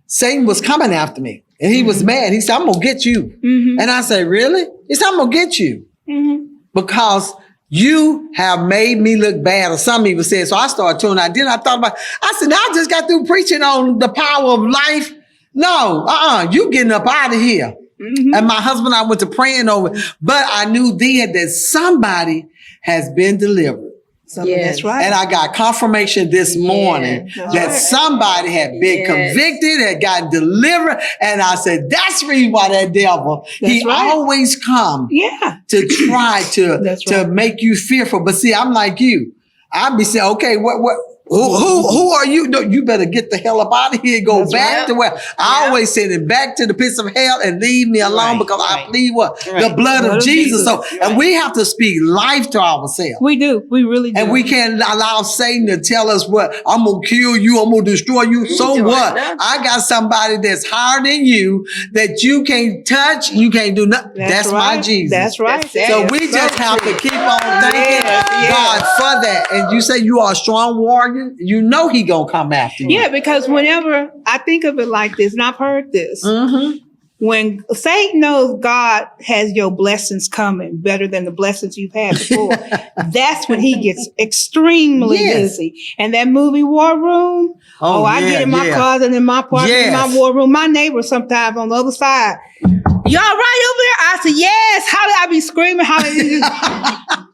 Satan was coming after me and he was mad. He said, I'm going to get you. And I said, really? He said, I'm going to get you because you have made me look bad, or some even said. So I started tuning out. Then I thought I said, now I just got through preaching on the power of life. No, you getting up out of here. And my husband and I went to praying over it. But I knew then that somebody has been delivered. That's right. And I got confirmation this morning that somebody had been convicted, had gotten delivered. And I said, that's the reason why that devil, he always come to try to make you fearful. But see, I'm like you. I'd be saying, okay, who are you? No, you better get the hell up out of here and go back to where I always said it, back to the pits of hell and leave me alone because I plead what? The blood of Jesus. So, and we have to speak life to ourselves. We do. We really do. And we can't allow Satan to tell us what, I'm going to kill you, I'm going to destroy you. So what? I got somebody that's higher than you that you can't touch, you can't do nothing. That's my Jesus. That's right. So we just have to keep on thanking God for that. And you say you are a strong warrior, you know he gonna come after you. Yeah, because whenever I think of it like this, and I've heard this, when Satan knows God has your blessings coming better than the blessings you've had before, that's when he gets extremely busy. And that movie War Room, I get in my closet, in my apartment, in my war room. My neighbor sometimes on the other side, y'all right over there? I said, yes. How did I be screaming?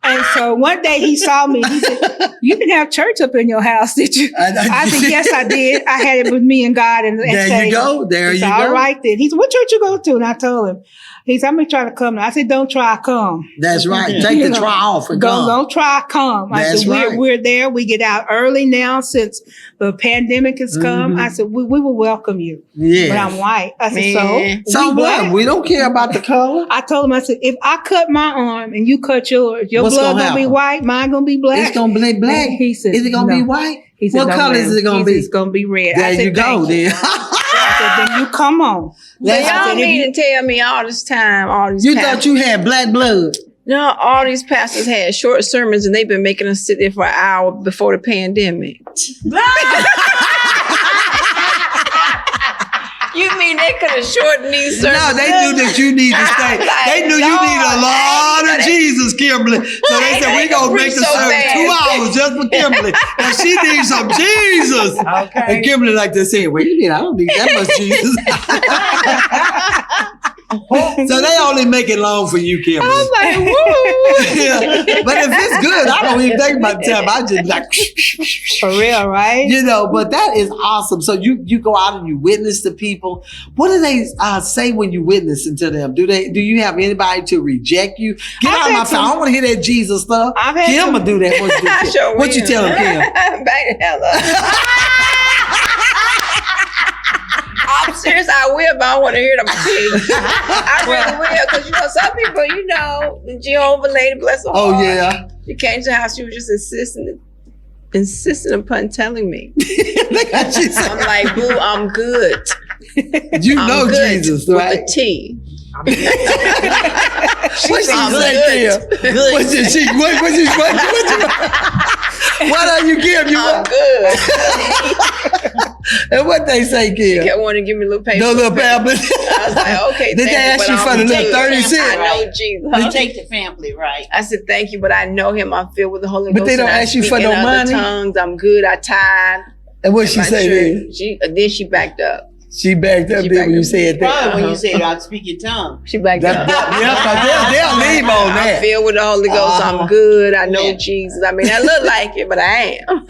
And so one day he saw me. He said, you didn't have church up in your house, did you? I said, yes, I did. I had it with me and God. And there you go. There you go. All right then. He said, what church you go to? And I told him. He said, I'm going to try to come. I said, don't try, come. That's right. Take the try off and come. Don't try, come. I said, we're there. We get out early now since the pandemic has come. I said, we will welcome you. Yeah. But I'm white. I said, so what? We don't care about the color. I told him, I said, if I cut my arm and you cut yours, your blood going to be white, mine going to be black. It's going to be black. He said, is it going to be white? He said, what color is it going to be? It's going to be red. There you go then. I said, then you come on. So y'all mean to tell me all this time, all these pastors, thought you had black blood. No, all these pastors had short sermons and they've been making us sit there for an hour before the pandemic. You mean they could have shortened these sermons? No, they knew that you need to stay. They knew you need a lot of Jesus, Kimberly. So they said, we're going to make the service 2 hours just for Kimberly. And she needs some Jesus. Okay. And Kimberly like to say, wait a minute, I don't need that much Jesus. So they only make it long for you, Kimberly. I'm like, woo. But if it's good, I don't even think about the time. I just like For real, right? you know. But that is awesome. So you go out and you witness to people. What do they say when you witnessing to them? Do you have anybody to reject you? Get out of my face! I don't want to hear that Jesus stuff. Kim will do that. What you tell him, Kim? Back the hell up. I'm serious, I will, but I don't want to hear them kids. I really will, because some people, the Jehovah lady, bless her heart. Oh yeah. She came to the house, she was just insisting upon telling me. I'm like, boo, I'm good. You know Jesus, right? With a T. What are you giving you? I'm good. And what they say, Kim? She kept wanting to give me a little paper. No little pamphlet. I was like, okay, Did they ask you for the little 30 cents? I know Jesus. You take the pamphlet, right? I said, thank you, but I know him. I'm filled with the Holy Ghost. But they don't ask you for no money? Tongues. I'm good. I tithe. And what she say then? Then she backed up. She backed up when you said that. Probably when you said, I'll speak in tongues. She backed up. They'll leave on that. I'm filled with the Holy Ghost. I'm good. I know Jesus. I mean, I look like it, but I am.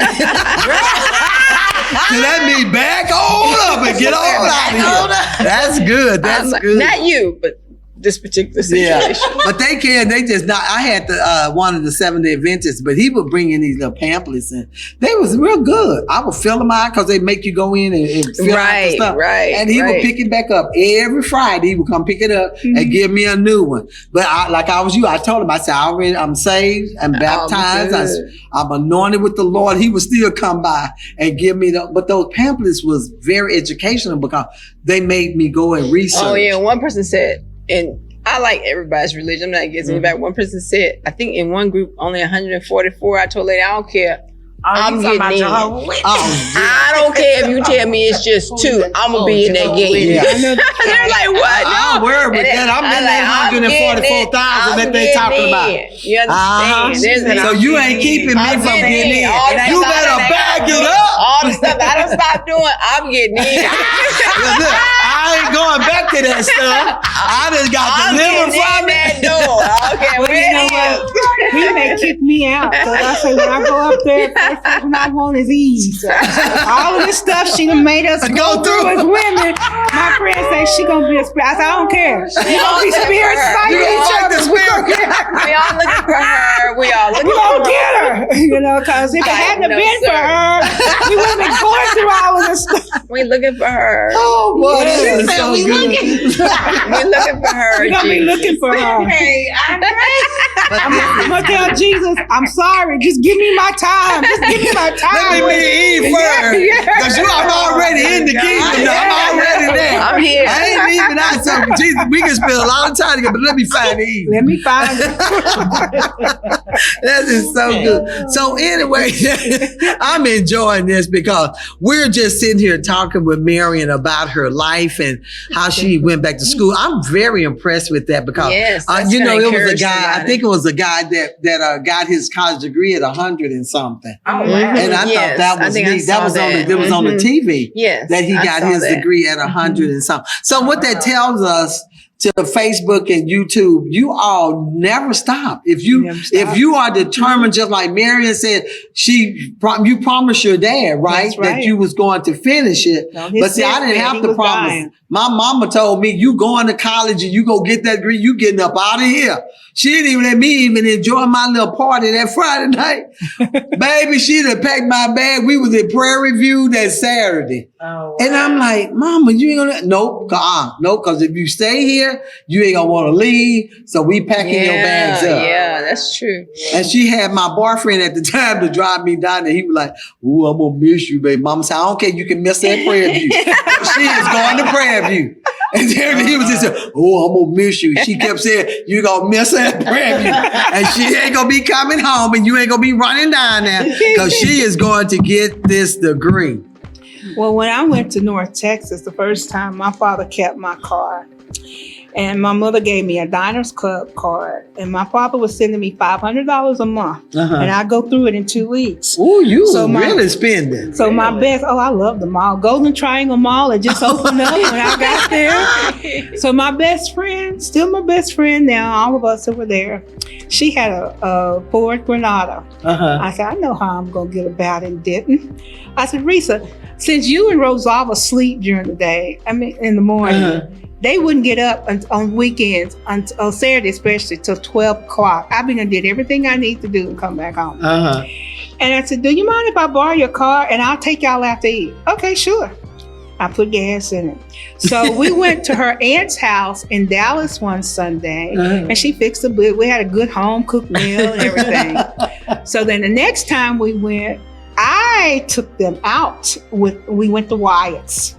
So that means back on up and get on out of here. That's good. That's good. Not you, but this particular situation. Yeah. But they just not. I had one of the 7-day Adventists, but he would bring in these little pamphlets and they was real good. I would fill them out because they make you go in and fill out the stuff. Right. And he would pick it back up every Friday. He would come pick it up and give me a new one. But like I was you, I told him, I said, I'm saved, I'm baptized, I'm anointed with the Lord. He would still come by and give me but those pamphlets was very educational because they made me go and research. Oh yeah, one person said, and I like everybody's religion. I'm not against anybody. One person said, I think in one group, only 144. I told lady, I don't care. I'm getting in. I don't care if you tell me it's just 2. I'm going to be in that game. Yeah. They're like, what? No. I don't worry with that. I'm in that 144,000 that they talking about. You understand? So you ain't keeping me from getting in. You better back it up. All the stuff I don't stop doing, I'm getting in. Look, I ain't going back to that stuff. I just got delivered from that door. Okay, well, you know what? He may kick me out. So I say, when I go up there, first thing I want is ease. All of this stuff she done made us go through as women. My friend say she gonna be a spirit. I said, I don't care. She gonna be spirits fighting each other. We all looking for her. We all looking for her. Get her. Because if it hadn't been for her, we would have been going through all of this stuff. We looking for her. Oh boy, this is so good. We're looking for her. We're gonna be looking for her. Hey, I'm gonna tell Jesus, I'm sorry. Just give me my time. Just give me my time. Let me be Eve first. Because I'm already in the kingdom. I'm already there. I'm here. I ain't leaving out something. Jesus, we can spend a lot of time together, but let me find Eve. Let me find it. That is so good. So anyway, I'm enjoying this because we're just sitting here talking with Marion about her life and how she went back to school. I'm very impressed with that because, it was a guy, I think it was a guy that got his college degree at 100 and something. Oh, wow. And I thought that was neat. That was on the TV that he got his degree at 100 and something. So what that tells us to Facebook and YouTube, you all never stop. If you are determined, just like Marion said, you promised your dad, right? That you was going to finish it. But see, I didn't have to promise. Dying. My mama told me, you going to college and you go get that degree, you getting up out of here. She didn't even let me even enjoy my little party that Friday night. Baby, she done packed my bag. We was at prayer review that Saturday. Oh, wow. And I'm like, Mama, you ain't gonna, nope, because if you stay here, you ain't gonna want to leave. So we packing your bags up. Yeah, that's true. And she had my boyfriend at the time to drive me down there. He was like, ooh, I'm gonna miss you, baby. Mama said, I don't care, you can miss that prayer view. She is going to prayer view. And then he was just saying, oh, I'm gonna miss you. She kept saying, you gonna miss that prayer view. And she ain't gonna be coming home and you ain't gonna be running down there because she is going to get this degree. Well, when I went to North Texas the first time, my father kept my car. And my mother gave me a Diners Club card. And my papa was sending me $500 a month. And I go through it in 2 weeks. Ooh, you really spending. So my best, I love the mall. Golden Triangle Mall, it just opened up when I got there. So my best friend, still my best friend now, all of us over there, she had a Ford Granada. I said, I know how I'm going to get about it, didn't. I said, Risa, since you and Rosalva sleep during the day, in the morning, they wouldn't get up on weekends, on Saturday especially, till 12 o'clock. I've been and did everything I need to do and come back home. And I said, do you mind if I borrow your car and I'll take y'all out to eat? Okay, sure. I put gas in it. So we went to her aunt's house in Dallas one Sunday, and she fixed a bit. We had a good home cooked meal and everything. So then the next time we went, I took them out. We went to Wyatt's.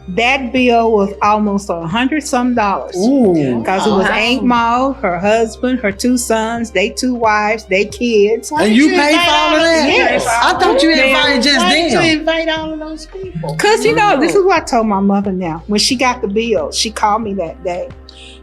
That bill was almost $100-some. Because it was Aunt Maud, her husband, her 2 sons, they 2 wives, they kids. And you paid for all of that? Yes. I thought you invited just them. Why did you invite all of those people? Because, this is what I told my mother now. When she got the bill, she called me that day.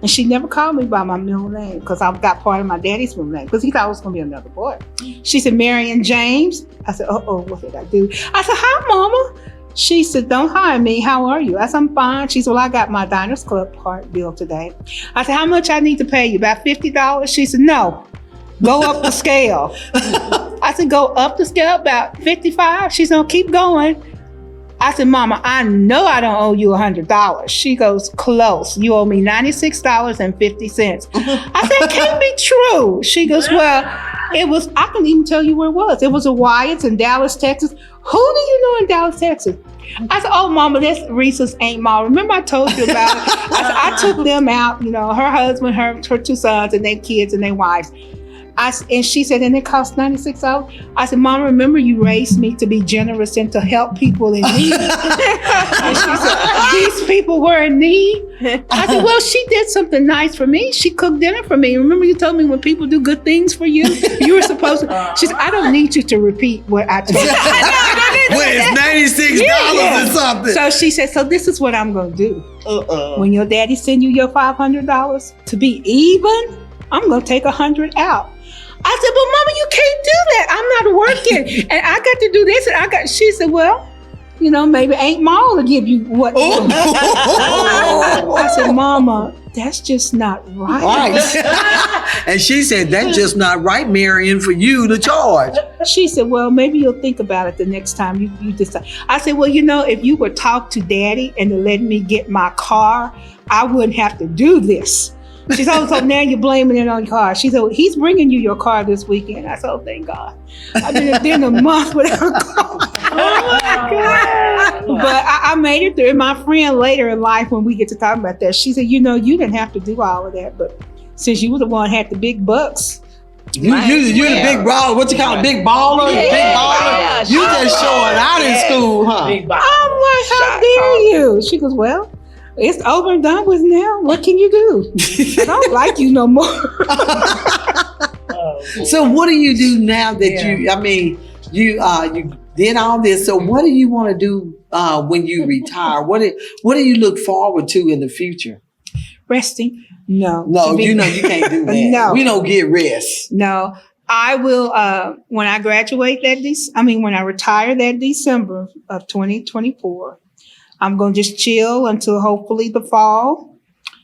And she never called me by my middle name because I got part of my daddy's middle name because he thought it was going to be another boy. She said, Marion James. I said, what did I do? I said, hi, Mama. She said, don't hire me. How are you? I said, I'm fine. She said, well, I got my Diners Club card bill today. I said, how much I need to pay you? About $50? She said, no. Go up the scale. I said, go up the scale about 55? She said, keep going. I said, Mama, I know I don't owe you $100. She goes, close. You owe me $96.50. I said, it can't be true. She goes, well, I can even tell you where it was. It was a Wyatt's in Dallas, Texas. Who do you know in Dallas, Texas? I said, oh, Mama, that's Risa's Aunt Ma. Remember I told you about it? I said, I took them out, her husband, her 2 sons, and their kids and their wives. And she said, and it cost $96. I said, Mama, remember you raised me to be generous and to help people in need. And she said, these people were in need. I said, well, she did something nice for me. She cooked dinner for me. Remember you told me when people do good things for you, you were supposed to. She said, I don't need you to repeat what I told you. Well, it's $96 or something. So she said, so this is what I'm going to do. When your daddy send you your $500 to be even, I'm going to take $100 out. I said, but Mama, you can't do that. I'm not working. And I got to do this. And she said, well, maybe Aunt Ma will give you what you want. I said, Mama, that's just not right. And she said, that's just not right, Marion, for you to charge. She said, well, maybe you'll think about it the next time you decide. I said, well, if you would talk to Daddy and to let me get my car, I wouldn't have to do this. She said, so now you're blaming it on your car. She said, well, he's bringing you your car this weekend. I said, oh, thank God. I've been a month without a car. Oh, my God. But I made it through. And my friend later in life, when we get to talk about that, she said, you didn't have to do all of that. But since you were the one who had the big bucks, you're the big baller. What you call a big baller? Yeah. Big baller? Yeah, you just showing out in school, huh? I'm like, how dare you? She goes, well, it's over and done with now. What can you do? I don't like you no more. So what do you do now that you did all this? So what do you want to do when you retire? What do you look forward to in the future? Resting? No. You can't do that. No. We don't get rest. No. I will, when I graduate when I retire that December of 2024, I'm going to just chill until hopefully the fall.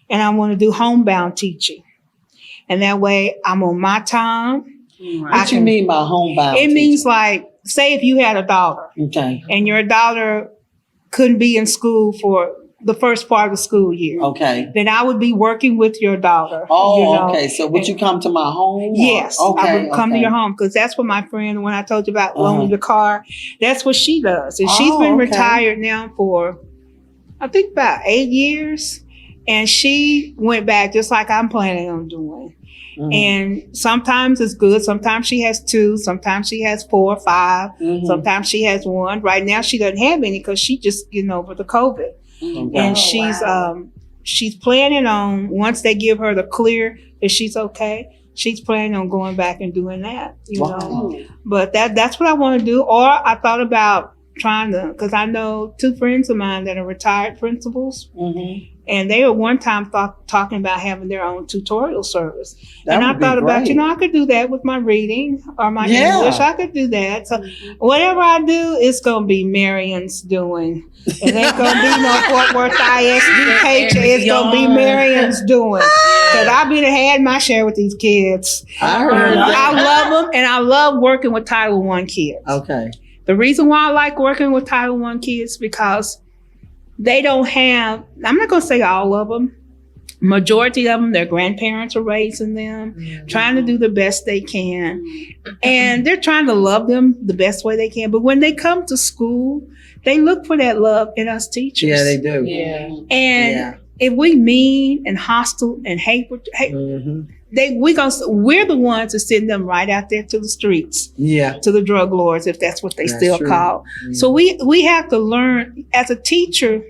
And I want to do homebound teaching. And that way I'm on my time. What you mean by homebound teaching? It means like, say if you had a daughter. Okay. And your daughter couldn't be in school for the first part of the school year. Okay. Then I would be working with your daughter. Oh, okay. So would you come to my home? Yes. Okay. I would come to your home because that's what my friend, when I told you about loaning the car, that's what she does. And she's been retired now for, I think, about 8 years. And she went back just like I'm planning on doing. Mm-hmm. And sometimes it's good. Sometimes she has 2. Sometimes she has 4 or 5. Mm-hmm. Sometimes she has 1. Right now she doesn't have any because she's just getting over the COVID. Mm-hmm. And she's planning on, once they give her the clear that she's okay, she's planning on going back and doing that, you know. But that's what I want to do. Or I thought about trying to, because I know 2 friends of mine that are retired principals, and they were one time talking about having their own tutorial service. And I thought about, I could do that with my reading or my English. I could do that. So whatever I do, it's going to be Marion's doing. It ain't going to be no Fort Worth ISD paycheck. It's going to be Marion's doing. Because I'll be the had my share with these kids. I love them, and I love working with Title I kids. Okay. The reason why I like working with Title I kids because they don't have, I'm not going to say all of them, majority of them, their grandparents are raising them, trying to do the best they can. And they're trying to love them the best way they can. But when they come to school, they look for that love in us teachers. Yeah, they do. Yeah. And if we mean and hostile and hate, we're the ones that send them right out there to the streets, to the drug lords, if that's what they still call. So we have to learn, as a teacher,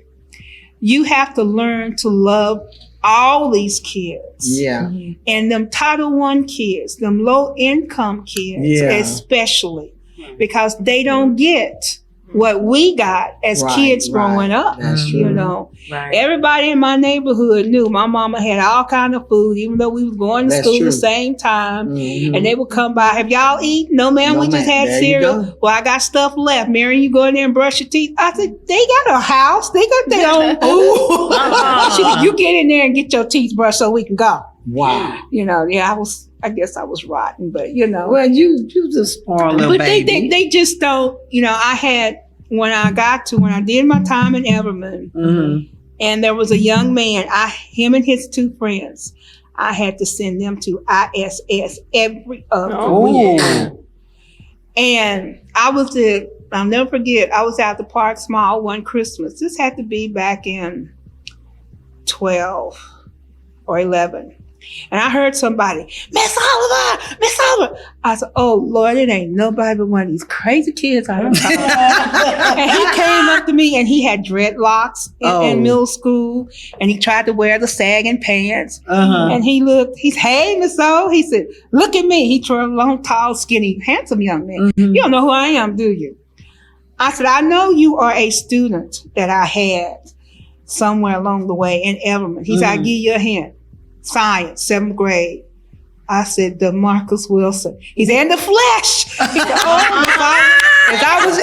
you have to learn to love all these kids. And them Title I kids, them low income kids, especially, because they don't get what we got as kids growing up. You know, everybody in my neighborhood knew my mama had all kind of food, even though we was going to school the same time. And they would come by, have y'all eaten? No, ma'am, we just had cereal. Well, I got stuff left. Marion, you go in there and brush your teeth. I said, they got a house. They got their own food. She said, you get in there and get your teeth brushed so we can go. Wow. You know, I guess I was rotten, but you know. Well, you just spoiled little baby. They just don't, you know, when I did my time in Everman, and there was a young man, him and his 2 friends, I had to send them to ISS every other week. And I'll never forget, I was at the Parks Mall one Christmas. This had to be back in 12 or 11. And I heard somebody, Miss Oliver. I said, oh, Lord, it ain't nobody but one of these crazy kids I don't talk about. And he came up to me, and he had dreadlocks in middle school, and he tried to wear the sagging pants. And he's, hey, Miss O. He said, look at me. He threw a long, tall, skinny, handsome young man. You don't know who I am, do you? I said, I know you are a student that I had somewhere along the way in Everman. He said, I'll give you a hint. Science, 7th grade. I said, DeMarcus Wilson. He said, in the flesh. He said,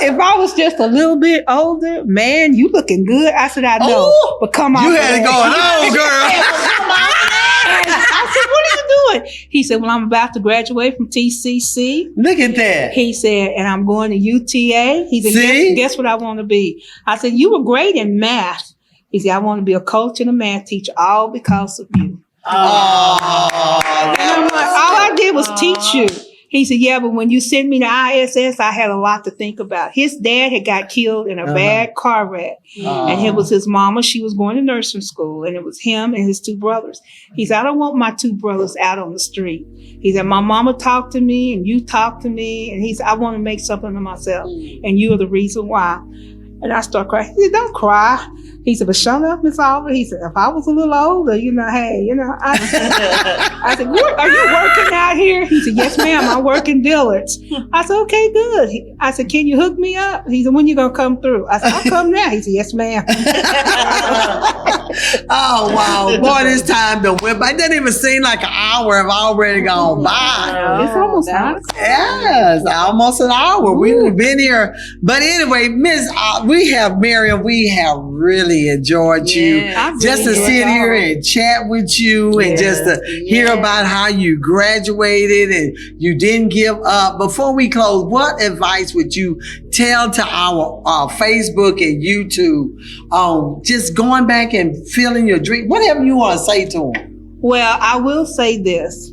if I was just a little bit older, man, you looking good. I said, I know, but come on. You had it going on, girl. I said, what are you doing? He said, well, I'm about to graduate from TCC. Look at that. He said, and I'm going to UTA. He said, guess what I want to be? I said, you were great in math. He said, I want to be a coach and a math teacher, all because of you. And I'm like, all I did was teach you. He said, yeah, but when you sent me to ISS, I had a lot to think about. His dad had got killed in a bad car wreck. And it was his mama. She was going to nursing school. And it was him and his 2 brothers. He said, I don't want my 2 brothers out on the street. He said, my mama talked to me and you talked to me. And he said, I want to make something of myself. And you are the reason why. And I started crying. He said, don't cry. He said, but shut up, Miss Oliver. He said, if I was a little older, I said, are you working out here? He said, yes, ma'am, I work in Dillard's. I said, okay, good. I said, can you hook me up? He said, when you going to come through? I said, I'll come now. He said, yes, ma'am. Oh, wow. Boy, this time to whip. It doesn't even seem like an hour have already gone by. It's almost an hour. Yes, almost an hour. We've been here. But anyway, Miss, Marion, we have really enjoyed you. Just to sit here and chat with you and just to hear about how you graduated and you didn't give up. Before we close, what advice would you tell to our Facebook and YouTube on just going back and feeling your dream? Whatever you want to say to them. Well, I will say this.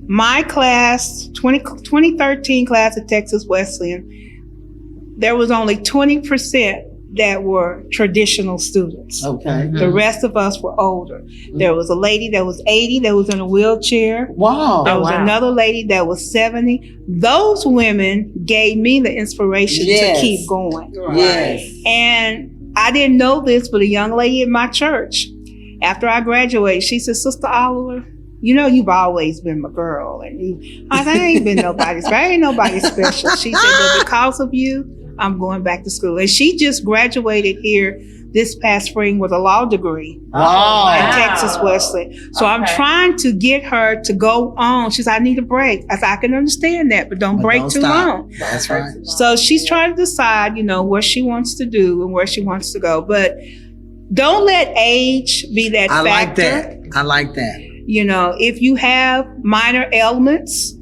My class, 2013 class at Texas Wesleyan, there was only 20% that were traditional students. Okay. The rest of us were older. There was a lady that was 80 that was in a wheelchair. Wow. There was another lady that was 70. Those women gave me the inspiration to keep going. Yes. And I didn't know this, but a young lady in my church, after I graduated, she said, Sister Oliver, you know you've always been my girl. And I said, I ain't been nobody special. She said, but because of you, I'm going back to school. And she just graduated here this past spring with a law degree at Texas Wesleyan. So I'm trying to get her to go on. She said, I need a break. I said, I can understand that, but don't break too long. That's right. So she's trying to decide, what she wants to do and where she wants to go. But don't let age be that factor. I like that. If you have minor ailments,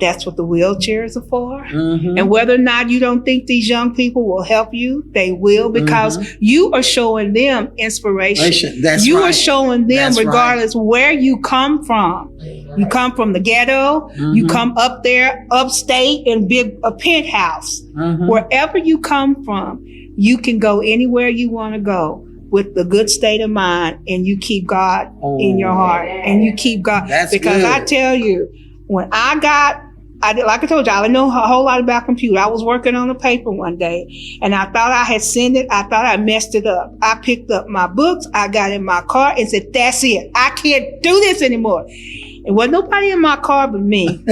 that's what the wheelchairs are for. Mm-hmm. And whether or not you don't think these young people will help you, they will, because you are showing them inspiration. That's you are showing them, regardless where you come from. You come from the ghetto, you come up there, upstate, and a penthouse. Wherever you come from, you can go anywhere you want to go with the good state of mind, and you keep God in your heart, and you keep God. That's because good. I tell you, when like I told you, I didn't know a whole lot about computer. I was working on a paper one day, and I thought I had sent it. I thought I messed it up. I picked up my books. I got in my car and said, that's it. I can't do this anymore. There wasn't nobody in my car but me.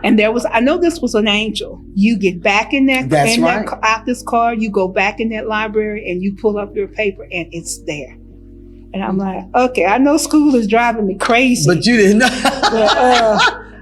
And I know this was an angel. You get back in out this car, you go back in that library, and you pull up your paper, and it's there. And I'm like, okay, I know school is driving me crazy. But you didn't know.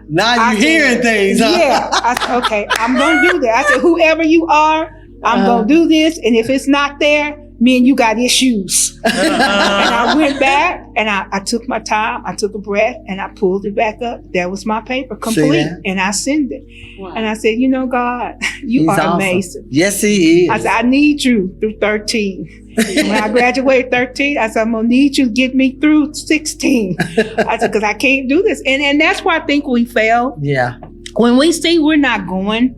Now you're hearing things, huh? Yeah. I said, okay, I'm going to do that. I said, whoever you are, I'm going to do this. And if it's not there, me and you got issues. And I went back and I took my time. I took a breath and I pulled it back up. There was my paper complete. And I sent it. Wow. And I said, God, He's are amazing. Yes, He is. I said, I need you through 13. And when I graduated 13, I said, I'm going to need you to get me through 16. I said, because I can't do this. And that's why I think we fail. Yeah. When we see we're not going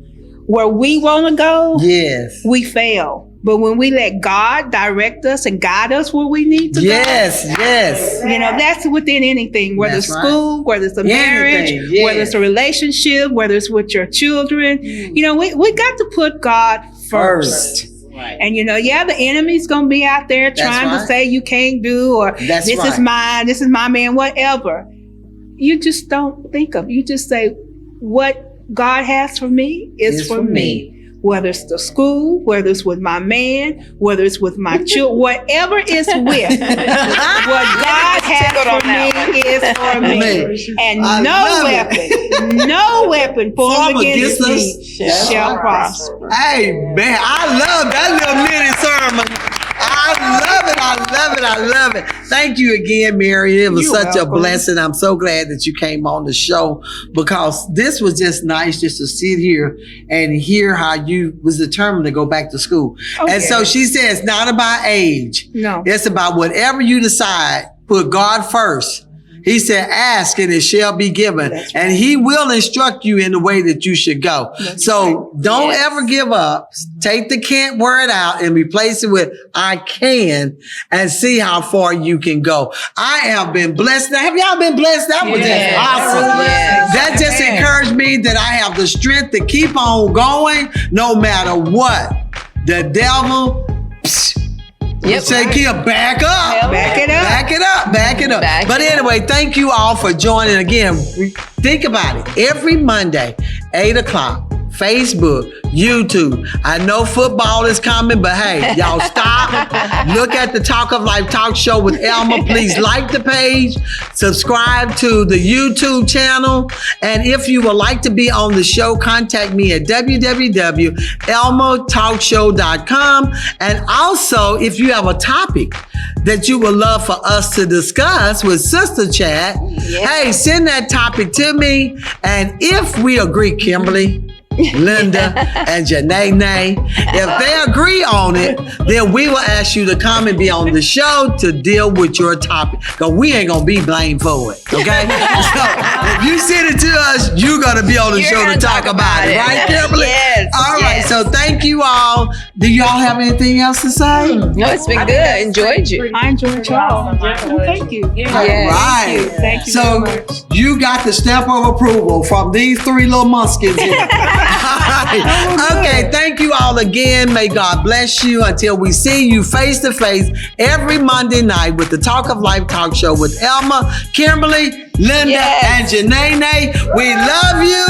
where we want to go, we fail. But when we let God direct us and guide us where we need to go. Yes. That's within anything, whether it's school, whether it's a marriage, whether it's a relationship, whether it's with your children. We got to put God first. Right. And the enemy's gonna be out there trying to say you can't do, or this is mine, this is my man, whatever. You just don't think of. You just say, what God has for me is for me. Whether it's the school, whether it's with my man, whether it's with my children, whatever it's with, what God has for me is for me. And no weapon formed against me shall prosper. Hey, man, I love that little mini sermon. I love it. Thank you again, Mary. It was such a blessing. I'm so glad that you came on the show, because this was just nice just to sit here and hear how you was determined to go back to school. And so she says, it's not about age. No. It's about whatever you decide, put God first. He said, ask and it shall be given. And He will instruct you in the way that you should go. Don't ever give up. Take the can't word out and replace it with I can, and see how far you can go. I have been blessed. Now, have y'all been blessed? That was just awesome. That just encouraged me that I have the strength to keep on going no matter what. The devil, say, back up. Back it up. But anyway, thank you all for joining again. Think about it. Every Monday, 8 o'clock, Facebook, YouTube. I know football is coming, but hey, y'all stop. Look at the Talk of Life Talk Show with Elma. Please like the page, subscribe to the YouTube channel. And if you would like to be on the show, contact me at www.elmatalkshow.com. And also, if you have a topic that you would love for us to discuss with Sister Chat, hey, send that topic to me. And if we agree, Kimberly, Linda, and Janae, if they agree on it, then we will ask you to come and be on the show to deal with your topic, because we ain't gonna be blamed for it, okay? So if you send it to us, you're gonna be on the show to talk about it, right, Kimberly? Yes. All right, so thank you all. Do y'all have anything else to say? No, it's been good. Enjoyed you. I enjoyed y'all. Thank you. All right. Thank you so very much. You got the stamp of approval from these three little munskins here. Okay, thank you all again. May God bless you until we see you face to face every Monday night with the Talk of Life Talk Show with Elma, Kimberly, Linda, and Janae. We love you.